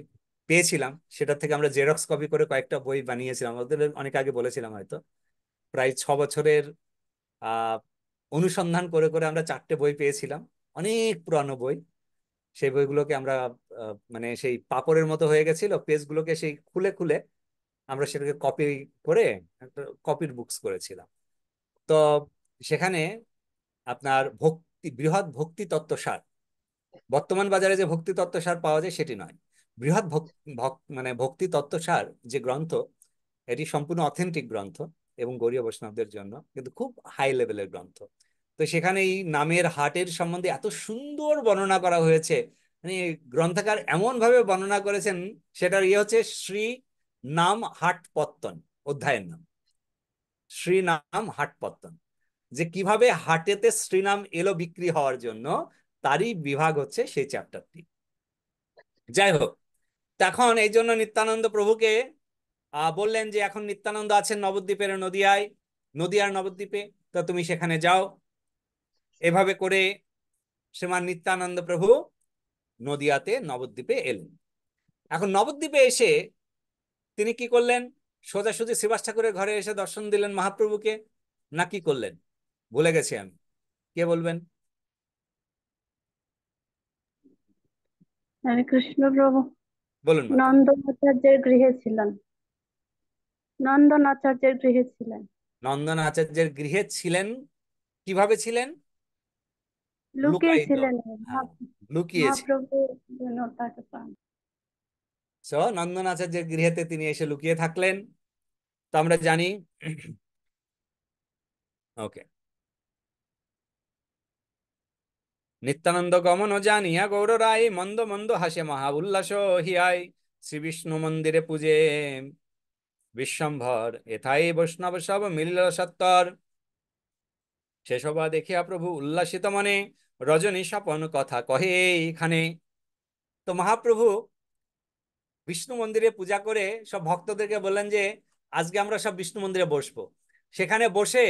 পেয়েছিলাম, সেটা থেকে আমরা জেরক্স কপি করে কয়েকটা বই বানিয়েছিলাম। ওদের অনেক আগে বলেছিলাম হয়তো, প্রায় 6 বছরের আহ অনুসন্ধান করে করে আমরা 4টে বই পেয়েছিলাম, অনেক পুরানো বই। সেই বইগুলোকে আমরা মানে সেই পাপড়ের মতো হয়ে গেছিল, পেজগুলোকে সেই খুলে খুলে আমরা সেটাকে কপি করে একটা কপির বুকস করেছিলাম। তো সেখানে আপনার বৃহৎ ভক্তি তত্ত্বসার, বর্তমান বাজারে যে ভক্তি তত্ত্বসার পাওয়া যায় সেটি নয়, বৃহৎ মানে ভক্তি তত্ত্বসার যে গ্রন্থ, এটি সম্পূর্ণ অথেন্টিক গ্রন্থ এবং গৌড়ীয় বৈষ্ণবদের জন্য কিন্তু খুব হাই লেভেলের গ্রন্থ। তো সেখানে এই নামের হাটের সম্বন্ধে এত সুন্দর বর্ণনা করা হয়েছে, মানে গ্রন্থকার এমন ভাবে বর্ণনা করেছেন, সেটার ইয়ে হচ্ছে শ্রী নাম হাট পত্তন, অধ্যায়ের নাম শ্রী নাম হাট পত্তন। যে কিভাবে হাটেতে শ্রীনাম এলো বিক্রি হওয়ার জন্য, তারই বিভাগ হচ্ছে সেই চ্যাপ্টারটি। যাই হোক, তখন এই জন্য নিত্যানন্দ প্রভুকে বললেন যে এখন নিত্যানন্দ আছেন নবদ্বীপের নদিয়ায়, নদিয়ার নবদ্বীপে, তো তুমি সেখানে যাও। এভাবে করে শ্রীমান নিত্যানন্দ প্রভু নদিয়াতে নবদ্বীপে এলেন। এখন নবদ্বীপে এসে তিনি কি করলেন? সোজাসুজি শ্রীবাস ঠাকুরের ঘরে এসে দর্শন দিলেন মহাপ্রভুকে, না কি করলেন ভুলে গেছি আমি, কে বলবেন? হরে কৃষ্ণ প্রভু বলুন মাতা। নন্দনাচার্যের গৃহে ছিলেন। নন্দনাচার্যের গৃহে ছিলেন। নন্দন আচার্যের গৃহে ছিলেন। কিভাবে ছিলেন? লুকিয়ে লুকায়িত। ছিলেন। হ্যাঁ, লুকিয়েছে। মহাপ্রভু যেন তাকে পান। সো নন্দন আচার্যের গৃহেতে তিনি এসে লুকিয়ে থাকলেন। তো আমরা জানি, ওকে, নিত্যানন্দ গমন জানিয়া গৌর রায় মন্দ মন্দ হাসে মহা উল্লাস হিয়াই শ্রী বিষ্ণু মন্দিরে পূজে বিশ্বম্ভর এথাই বৈষ্ণব সব মিলিল সত্তর। সেসবা দেখিয়া প্রভু উল্লাসিত মনে রজনী স্বপন কথা কহে এইখানে। তো মহাপ্রভু বিষ্ণু মন্দিরে পূজা করে সব ভক্তদেরকে বললেন যে আজকে আমরা সব বিষ্ণু মন্দিরে বসবো। সেখানে বসে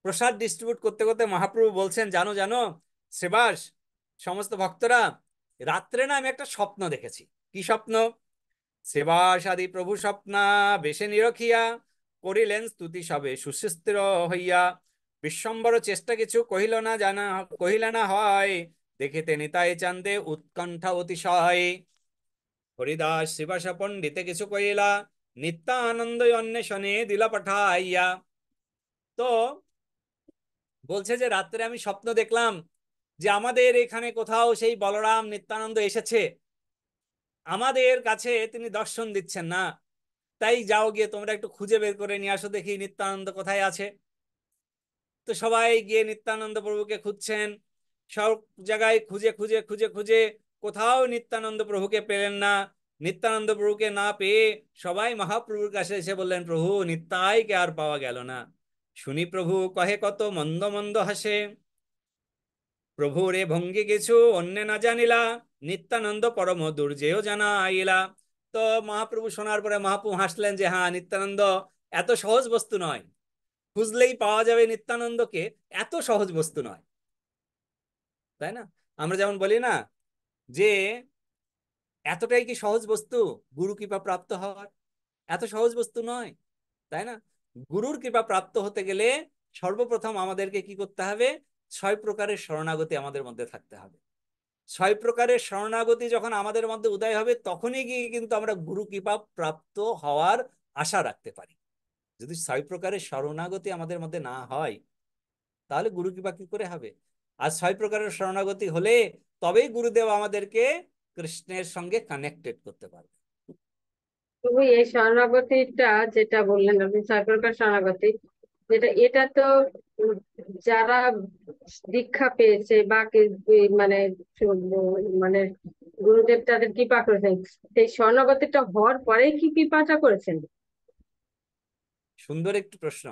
প্রসাদ ডিস্ট্রিবিউট করতে করতে মহাপ্রভু বলছেন, জানো জানো শ্রীবাস, সমস্ত ভক্তরা, রাত্রে না আমি একটা স্বপ্ন দেখেছি। কি স্বপ্ন? সেবাসাদি প্রভু স্বপ্না বেশে নিরখিয়া করিলেন স্তুতি সবে সুস্থির হইয়া। বিশ্বম্বর চেষ্টা কিছু কহিলা না হয়, দেখিতে নিতাই চান্দে উৎকণ্ঠা অতিশয়। হরিদাস শিবাসা পণ্ডিতে কিছু কহিলা, নিত্যানন্দ অন্বেষণে দিলা পাঠাইয়া। তো বলছে যে রাত্রে আমি স্বপ্ন দেখলাম যে আমাদের এখানে কোথাও সেই বলরাম নিত্যানন্দ এসেছে, আমাদের কাছে তিনি দর্শন দিচ্ছেন না, তাই যাও গিয়ে তোমরা একটু খুঁজে বের করে নিয়ে আসো দেখি নিত্যানন্দ কোথায় আছে। তো সবাই গিয়ে নিত্যানন্দ প্রভুকে খুঁজছেন, সব জায়গায় খুঁজে খুঁজে খুঁজে খুঁজে কোথাও নিত্যানন্দ প্রভুকে পেলেন না। নিত্যানন্দ প্রভুকে না পেয়ে সবাই মহাপ্রভুর কাছে এসে বললেন, প্রভু নিত্যাইকে আর পাওয়া গেল না। শুনি প্রভু কহে কত মন্দ মন্দ হাসে, প্রভুর এ ভঙ্গি কিছু অন্য না জানিলা, নিত্যানন্দ পরম দুর্জেয় জানাইলা। তো মহাপ্রভু শোনার পরে মহাপ্রভু হাসলেন যে হ্যাঁ, নিত্যানন্দ এত সহজ বস্তু নয়, খুঁজলেই পাওয়া যাবে নিত্যানন্দকে, এত সহজ বস্তু নয়, তাই না? আমরা যেমন বলি না যে এতটাই কি সহজ বস্তু গুরু কৃপা প্রাপ্ত হওয়ার? এত সহজ বস্তু নয়, তাই না? গুরুর কৃপা প্রাপ্ত হতে গেলে সর্বপ্রথম আমাদেরকে কি করতে হবে? 6 প্রকারের শরণাগতি আমাদের মধ্যে থাকতে হবে। 6 প্রকারের শরণাগতি যখন আমাদের মধ্যে উদয় হবে, তখনই গিয়ে কিন্তু আমরা গুরু কৃপা প্রাপ্ত হওয়ার আশা রাখতে পারি। যদি 6 প্রকারের শরণাগতি আমাদের মধ্যে না হয়, তাহলে গুরু কৃপা কি করে হবে? আর 6 প্রকারের শরণাগতি হলে তবেই গুরুদেব আমাদেরকে কৃষ্ণের সঙ্গে কানেক্টেড করতে পারবে। তবু এই শরণাগতিটা যেটা বললেন আপনি, 6 প্রকার শরণাগতি, যেটা এটা তো উম যারা দীক্ষা পেয়েছে বা মানে মানে গুরুদেব তাদের কৃপা করেছেন, সেই শরণাগতিটা হওয়ার পরেই কি কৃপাটা করেছেন? সুন্দর একটি প্রশ্ন।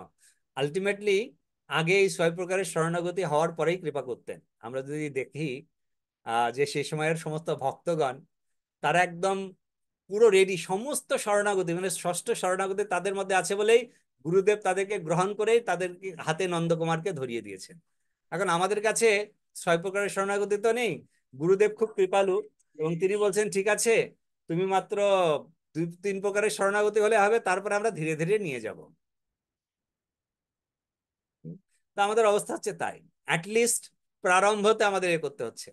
আলটিমেটলি আগে এই 6 প্রকারের শরণাগতি হওয়ার পরেই কৃপা করতেন। আমরা যদি দেখি যে সেই সময়ের সমস্ত ভক্তগণ তারা একদম পুরো রেডি, সমস্ত শরণাগতি মানে ষষ্ঠ শরণাগতি তাদের মধ্যে আছে বলেই গুরুদেব তাদেরকে গ্রহণ করেই তাদেরকে হাতে নন্দকুমারকে ধরিয়ে দিয়েছেন। এখন আমাদের কাছে 6 প্রকারের শরণাগতি তো নেই। গুরুদেব খুব কৃপালু এবং তিনি বলছেন ঠিক আছে, তুমি মাত্র 2-3 প্রকারের শরণাগতি হলে হবে, তারপরে আমরা ধীরে ধীরে নিয়ে যাব। তা আমাদের অবস্থা হচ্ছে তাই, অ্যাটলিস্ট প্রারম্ভতে আমাদের এ করতে হচ্ছে।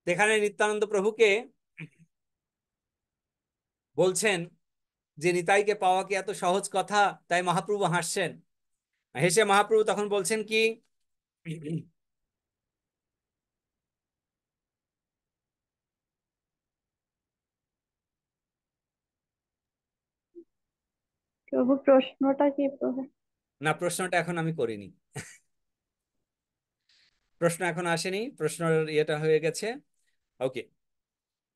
এখানে নিত্যানন্দ প্রভুকে বলছেন যে নিতাইকে পাওয়া কি এত সহজ কথা? তাই মহাপ্রভু হাসছেন। হেসে মহাপ্রভু তখন বলছেন কি, প্রভু প্রশ্নটা কি প্রভু? না প্রশ্নটা এখন আমি করিনি, প্রশ্ন এখন আসেনি, প্রশ্নের ইয়েটা হয়ে গেছে। ওকে।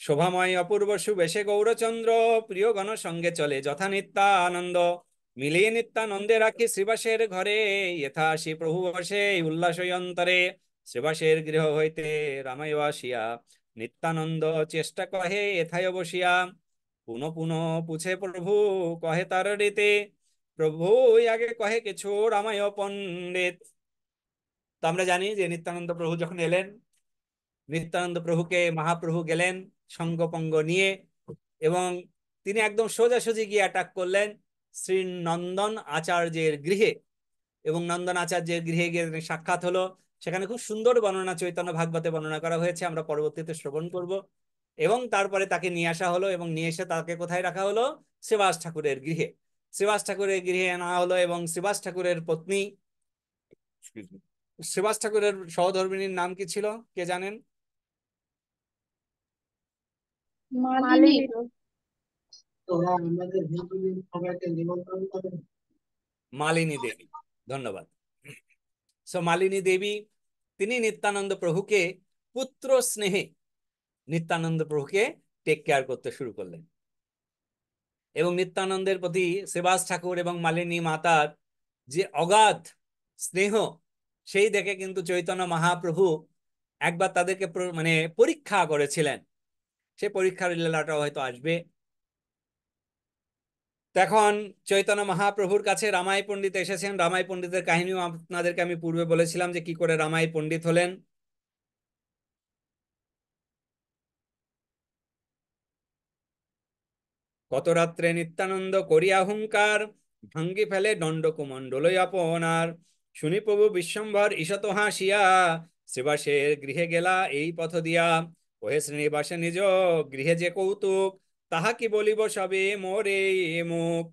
শোভাময় অপূর্ব সুবেশে গৌরচন্দ্র, প্রিয় গণ সঙ্গে চলে যথা নিত্যানন্দ, মিলিয়ে নিত্যানন্দে রাখি শ্রীবাসের ঘরে, যথা আসি প্রভু বসে উল্লাস অন্তরে, শ্রীবাসের গৃহ হইতে রামায় আসিয়া, নিত্যানন্দ চেষ্টা কহে এথায় বসিয়া, পুনঃ পুনঃ পুছে প্রভু কহে তার রীতে, প্রভু আগে কহে কিছু রামায় পণ্ডিত। তো আমরা জানি যে নিত্যানন্দ প্রভু যখন এলেন, নিত্যানন্দ প্রভুকে মহাপ্রভু গেলেন সঙ্গপঙ্গ নিয়ে, এবং তিনি একদম সোজাসুজি গিয়ে অ্যাটাক করলেন শ্রী নন্দন আচার্যের গৃহে, এবং নন্দন আচার্যের গৃহে গিয়ে সাক্ষাৎ হলো। সেখানে খুব সুন্দর বর্ণনা চৈতন্য ভাগবতে বর্ণনা করা হয়েছে, আমরা পরবর্তীতে শ্রবণ করব। এবং তারপরে তাকে নিয়ে আসা হলো এবং নিয়ে এসে তাকে কোথায় রাখা হলো? শ্রীবাস ঠাকুরের গৃহে। শ্রীবাস ঠাকুরের গৃহে আনা হলো এবং শ্রীবাস ঠাকুরের পত্নী, শ্রীবাস ঠাকুরের সহধর্মিণীর নাম কি ছিল কে জানেন? মালিনী। মালিনী দেবী, ধন্যবাদ। সো মালিনী দেবী তিনি নিত্যানন্দ প্রভুকে পুত্র স্নেহে নিত্যানন্দ প্রভুকে টেক কেয়ার করতে শুরু করলেন, এবং নিত্যানন্দের প্রতি শ্রীবাস ঠাকুর এবং মালিনী মাতার যে অগাধ স্নেহ, সেই দেখে কিন্তু চৈতন্য মহাপ্রভু একবার তাদেরকে মানে পরীক্ষা করেছিলেন। সে পরীক্ষার লীলাটা হয়তো আসবে। তখন চৈতন্য মহাপ্রভুর কাছে রামাই পণ্ডিত এসেছেন। রামাই পণ্ডিতের কাহিনীও আপনাদেরকে আমি পূর্বে বলেছিলাম যে কি করে রামাই পণ্ডিত হলেন। কত রাত্রে নিত্যানন্দ করিয়া হুঙ্কার, ভাঙ্গি ফেলে দণ্ড কুমণ্ডলই আপনার। শুনি প্রভু বিশ্বম্ভর ঈশত হাসিয়া, শ্রীবাসের গৃহে গেলা এই পথ দিয়া। ওহে শ্রীনিবাসে নিজ গৃহে যে কৌতুক, তাহা কি বলিব সবে মোরে মুখ।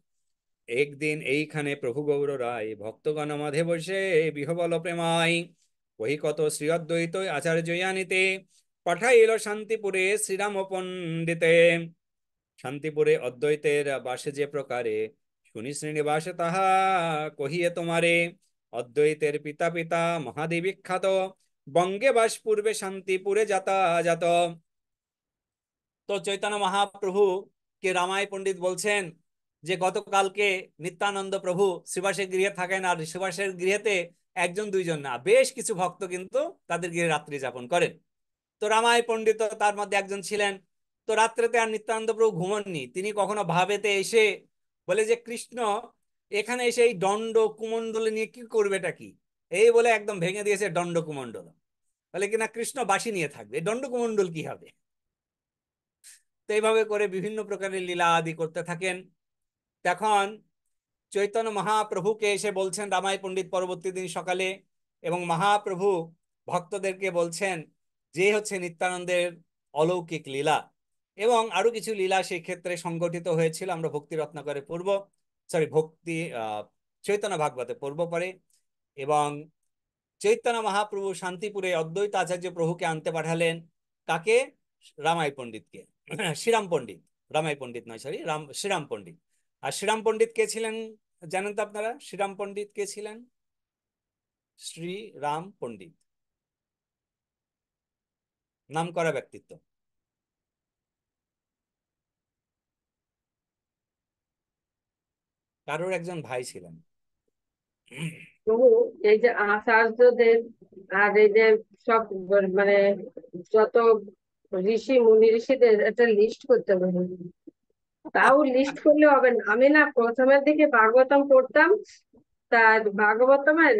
একদিন এইখানে প্রভু গৌর রায় ভক্তগণ মাঝে বসে বিহবল প্রেমাই, ওই কত শ্রী অদ্বৈত আচার্য আনিতে, পাঠাইল শান্তিপুরে শ্রীরাম পণ্ডিতে। শান্তিপুরে অদ্বৈতের বাসে যে প্রকারে, শুনি শ্রীনিবাসে তাহা কহিয়ে তোমারে। অদ্বৈতের পিতা পিতা মহাদেবী খ্যাত, বঙ্গে বাস পূর্বে শান্তিপুরে যাতায়াত। তো চৈতন্য মহাপ্রভু কে রামাই পণ্ডিত বলছেন যে গতকালকে নিত্যানন্দ প্রভু শ্রীবাসের গৃহে থাকেন, আর শ্রীবাসের গৃহেতে একজন দুইজন না, বেশ কিছু ভক্ত কিন্তু তাদের গৃহে রাত্রি যাপন করেন। তো রামাই পণ্ডিত তার মধ্যে একজন ছিলেন। তো রাত্রেতে আর নিত্যানন্দ প্রভু ঘুমননি, তিনি কখনো ভাবেতে এসে বলে যে কৃষ্ণ এখানে এসে এই দণ্ড কুমণ্ডল নিয়ে কি করবেটা কি, এই বলে একদম ভেঙে দিয়েছে দণ্ড কুমণ্ডল। বলে কিনা কৃষ্ণ বাসি নিয়ে থাকবে, দণ্ড কুমণ্ডল কি হবে। তো এইভাবে করে বিভিন্ন প্রকারের লীলা আদি করতে থাকেন। তখন চৈতন্য মহাপ্রভুকে এসে বলছেন রামাই পণ্ডিত পরবর্তী দিন সকালে, এবং মহাপ্রভু ভক্তদেরকে বলছেন যে হচ্ছে নিত্যানন্দের অলৌকিক লীলা এবং আরো কিছু লীলা সেই ক্ষেত্রে সংগঠিত হয়েছিল। আমরা ভক্তি রত্নাকরে পড়ব, ভক্তি চৈতন্য ভাগবতে পড়ব পরে। এবং চৈতন্য মহাপ্রভু শান্তিপুরে অদ্বৈত আচার্য প্রভুকে আনতে পাঠালেন। কাকে? রামাই পণ্ডিতকে, শ্রীরাম পণ্ডিত। রামাই পণ্ডিত নয়, সরি, শ্রীরাম পণ্ডিত। আর শ্রীরাম পণ্ডিত কে ছিলেন জানেন তো আপনারা? শ্রীরাম পণ্ডিত কে ছিলেন? শ্রীরাম পণ্ডিত নাম করা ব্যক্তিত্ব। কারোর একজন ভাই ছিলেন। প্রভু এই যে আচার্যদের আর এই যে সব মানে যত মুনি ঋষিদের একটা লিস্ট করতে হবে। তাও লিস্ট করলে হবে না। আমি না প্রথমের দিকে ভাগবতম পড়তাম, তার ভাগবতমের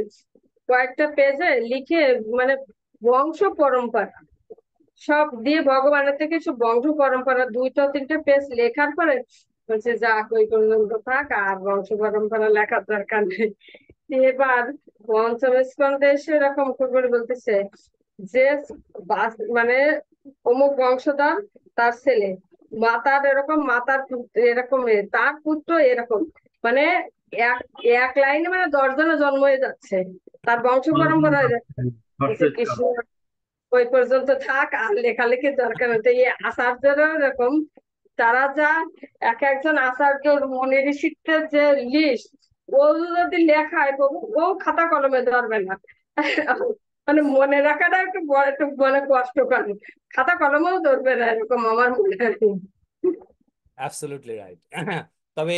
কয়েকটা পেজে লিখে মানে বংশ পরম্পরা সব দিয়ে ভগবানের থেকে সব বংশ পরম্পরা 2-3 পেজ লেখার পরে বলছে যা ওই পর্যন্ত থাক, আর বংশ পরম্পরা লেখার দরকার নেই। এবার পঞ্চম স্কন্ধে এসে এরকম করে বলতেছে যে মানে অমুক বংশধর, তার ছেলে, মাতার এরকম, মাতার এরকম, তার পুত্র এরকম, মানে এক এক লাইনে মানে 10 জনের জন্ম হয়ে যাচ্ছে, তার বংশ পরম্পরা হয়ে যাচ্ছে। বলছে কৃষ্ণ ওই পর্যন্ত থাক, আর লেখালেখি দরকার নেই। তো এই আচার্যরা এরকম, তারা যা এক একজন আচার্য মুনি ঋষিদের যে লিস্ট, ও যদি লেখায় ও খাতা কলমে ধরবে না। মানে মনে রাখাটা একটু মানে কষ্টকর, খাতা কলমেও ধরবে না এরকম আমার মনে হয়। Absolutely right. তবে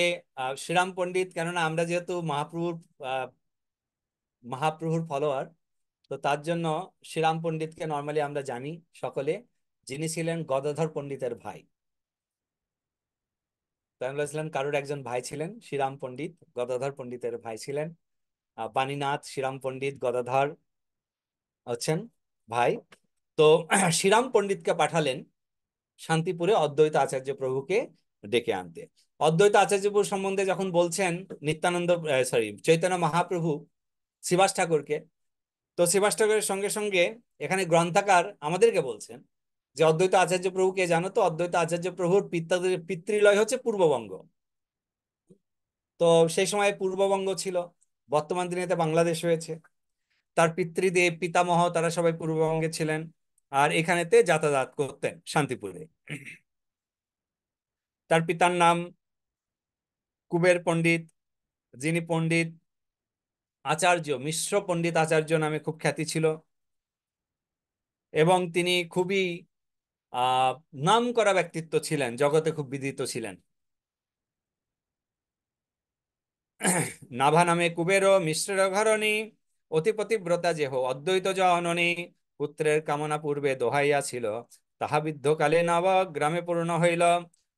শ্রীরাম পণ্ডিত, কেননা আমরা যেহেতু মহাপ্রভুর ফলোয়ার, তো তার জন্য শ্রীরাম পণ্ডিতকে নর্মালি আমরা জানি সকলে, যিনি ছিলেন গদাধর পণ্ডিতের ভাই। তাই আমরা বলেছিলাম কারোর একজন ভাই ছিলেন শ্রীরাম পণ্ডিত, গদাধর পণ্ডিতের ভাই ছিলেন। বাণীনাথ, শ্রীরাম পণ্ডিত, গদাধর হচ্ছেন ভাই। তো শ্রীরাম পণ্ডিতকে পাঠালেন শান্তিপুরে অদ্বৈত আচার্য প্রভুকে ডেকে আনতে। অদ্বৈত আচার্য প্রভু সম্বন্ধে যখন বলছেন নিত্যানন্দ, চৈতন্য মহাপ্রভু শ্রীবাস ঠাকুরকে, তো শ্রীবাস ঠাকুরের সঙ্গে সঙ্গে এখানে গ্রন্থাকার আমাদেরকে বলছেন যে অদ্বৈত আচার্য প্রভুকে জানো তো, অদ্বৈত আচার্য প্রভুর পিতৃলয় হচ্ছে পূর্ববঙ্গ। তো সেই সময় পূর্ববঙ্গ ছিল, বর্তমান দিনেতে বাংলাদেশ হয়েছে। তার পিতৃদেব পিতামহ তারা সবাই পূর্ববঙ্গে ছিলেন, আর এখানেতে যাতায়াত করতেন শান্তিপুরে। তার পিতার নাম কুবের পণ্ডিত, যিনি পণ্ডিত আচার্য, মিশ্র পণ্ডিত আচার্য নামে খুব খ্যাতি ছিল, এবং তিনি খুবই নাম করা ব্যক্তিত্ব ছিলেন, জগতে খুব বিদিত ছিলেন। নাভা নামে কুবের মিশ্রের ঘরণী, অতিপতিব্রতা যেহ অদ্বৈত জননী, পুত্রের কামনা পূর্বে দোহাইয়া ছিল, তাহা বৃদ্ধকালে নবগ্রামে পূর্ণ হইল।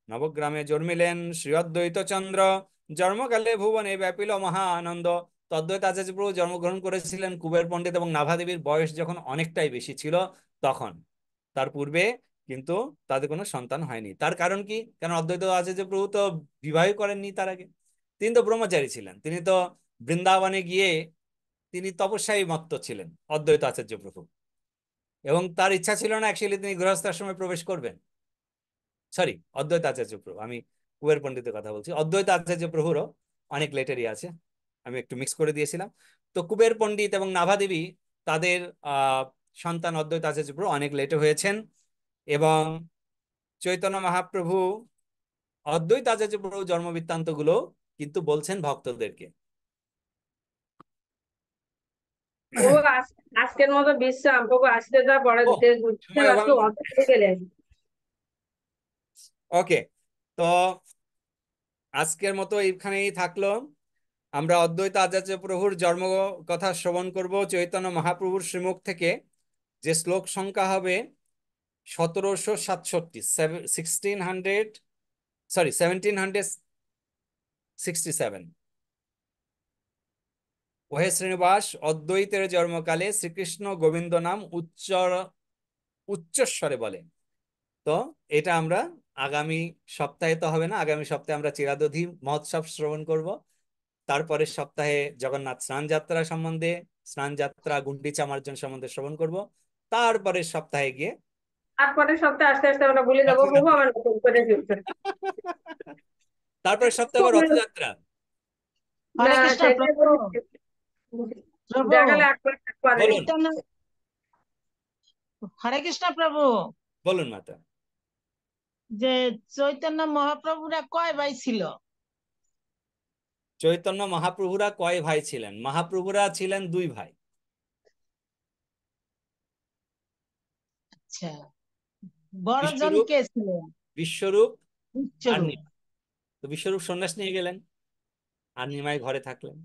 নবগ্রামে জন্মিলেন শ্রী অদ্বৈত চন্দ্র, জন্মকালে ভুবনে ব্যাপিল মহা আনন্দ। তো অদ্বৈত আচার্য প্রভু জন্মগ্রহণ করেছিলেন কুবের পণ্ডিত এবং নাভা দেবীর বয়স যখন অনেকটাই বেশি ছিল তখন। তার পূর্বে কিন্তু তাদের কোনো সন্তান হয়নি। তার কারণ কি? কারণ অদ্বৈত আচার্য প্রভু তো বিবাহ করেননি তার আগে। তিনি তো ব্রহ্মচারী ছিলেন, তিনি তো বৃন্দাবনে গিয়ে তিনি তপস্যায় মত্ত ছিলেন অদ্বৈত আচার্য প্রভু, এবং তার ইচ্ছা ছিল না অ্যাকচুয়ালি তিনি গৃহস্থাশ্রমে প্রবেশ করবেন। সরি, অদ্বৈত আচার্য প্রভু, আমি কুবের পণ্ডিতের কথা বলছি। অদ্বৈত আচার্য প্রভুরও অনেক লেটারই আছে, আমি একটু মিক্স করে দিয়েছিলাম। তো কুবের পণ্ডিত এবং নাভাদেবী তাদের সন্তান অদ্বৈত আচার্য প্রভু অনেক লেটে হয়েছেন, এবং চৈতন্য মহাপ্রভু অদ্বৈত আচার্য প্রভু জন্ম বৃত্তান্ত গুলো কিন্তু বলছেন ভক্তদেরকে। প্রভু আজকের মতো বিশ্রাম প্রভু, আজকে যা পড়ে ও, দিতে সময় একটু অভাবে। অর্ধ হয়ে গেলেন। ওকে, তো আজকের মতো এইখানেই থাকলো। আমরা অদ্বৈত আচার্য প্রভুর জন্ম কথা শ্রবণ করব চৈতন্য মহাপ্রভুর শ্রীমুখ থেকে, যে শ্লোক সংখ্যা হবে 1767, 1767। ওহে শ্রীনিবাস, অদ্বৈতের জন্মকালে শ্রীকৃষ্ণ গোবিন্দ নাম উচ্চস্বরে বলে। তো এটা আমরা আগামী সপ্তাহে, তো হবে না, আগামী সপ্তাহে আমরা চিরাদধি মহোৎসব শ্রবণ করব। তারপরের সপ্তাহে জগন্নাথ স্নান যাত্রা সম্বন্ধে, স্নান যাত্রা গুন্ডিচা মার্জন সম্বন্ধে শ্রবণ করব। তারপরের সপ্তাহে গিয়ে তারপরের সপ্তাহে আস্তে আস্তে আমরা ভুলে যাবো প্রভু, রথযাত্রা। আমার নতুন করে ফিরছে। তারপরের সপ্তাহে আবার রথযাত্রা। না, হরে কৃষ্ণ সেটাই প্রভু। বলি, প্রভু দেখালে একবারে। বলুন, চৈতন্য, হরে কৃষ্ণ প্রভু। বলুন মাতা। যে চৈতন্য মহাপ্রভুরা কয় ভাই ছিল? চৈতন্য মহাপ্রভুরা কয় ভাই ছিলেন? মহাপ্রভুরা ছিলেন দুই ভাই। আচ্ছা, বড়জন বিশ্বরূপ, কে ছিলেন? বিশ্বরূপ আর বিশ্বরূপ। নিমাই। তো বিশ্বরূপ সন্ন্যাস নিয়ে গেলেন, আর নিমাই ঘরে থাকলেন।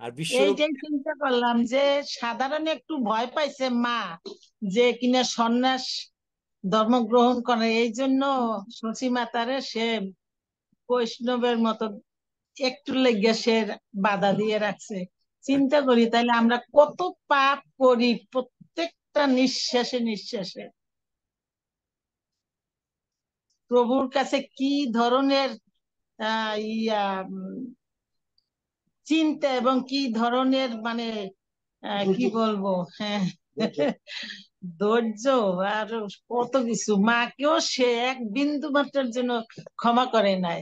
আর বিশ্বরূপ, এইটাই চিন্তা করলাম যে সাধারণ একটু ভয় পাইছে মা, যে কিনা সন্ন্যাস ধর্ম গ্রহণ করে, এই জন্য শশী মাতারে সে বৈষ্ণবের মতো একটু লেগে সে বাধা দিয়ে রাখছে। চিন্তা করি তাহলে আমরা কত পাপ করি প্রত্যেকটা নিঃশ্বাসে নিঃশ্বাসে। প্রভুর কাছে কি ধরনের চিন্তা এবং কি ধরনের মানে কি বলবো, হ্যাঁ, ধৈর্য আর কত কিছু। মাকেও সে এক বিন্দু মাত্রের জন্য ক্ষমা করে নাই।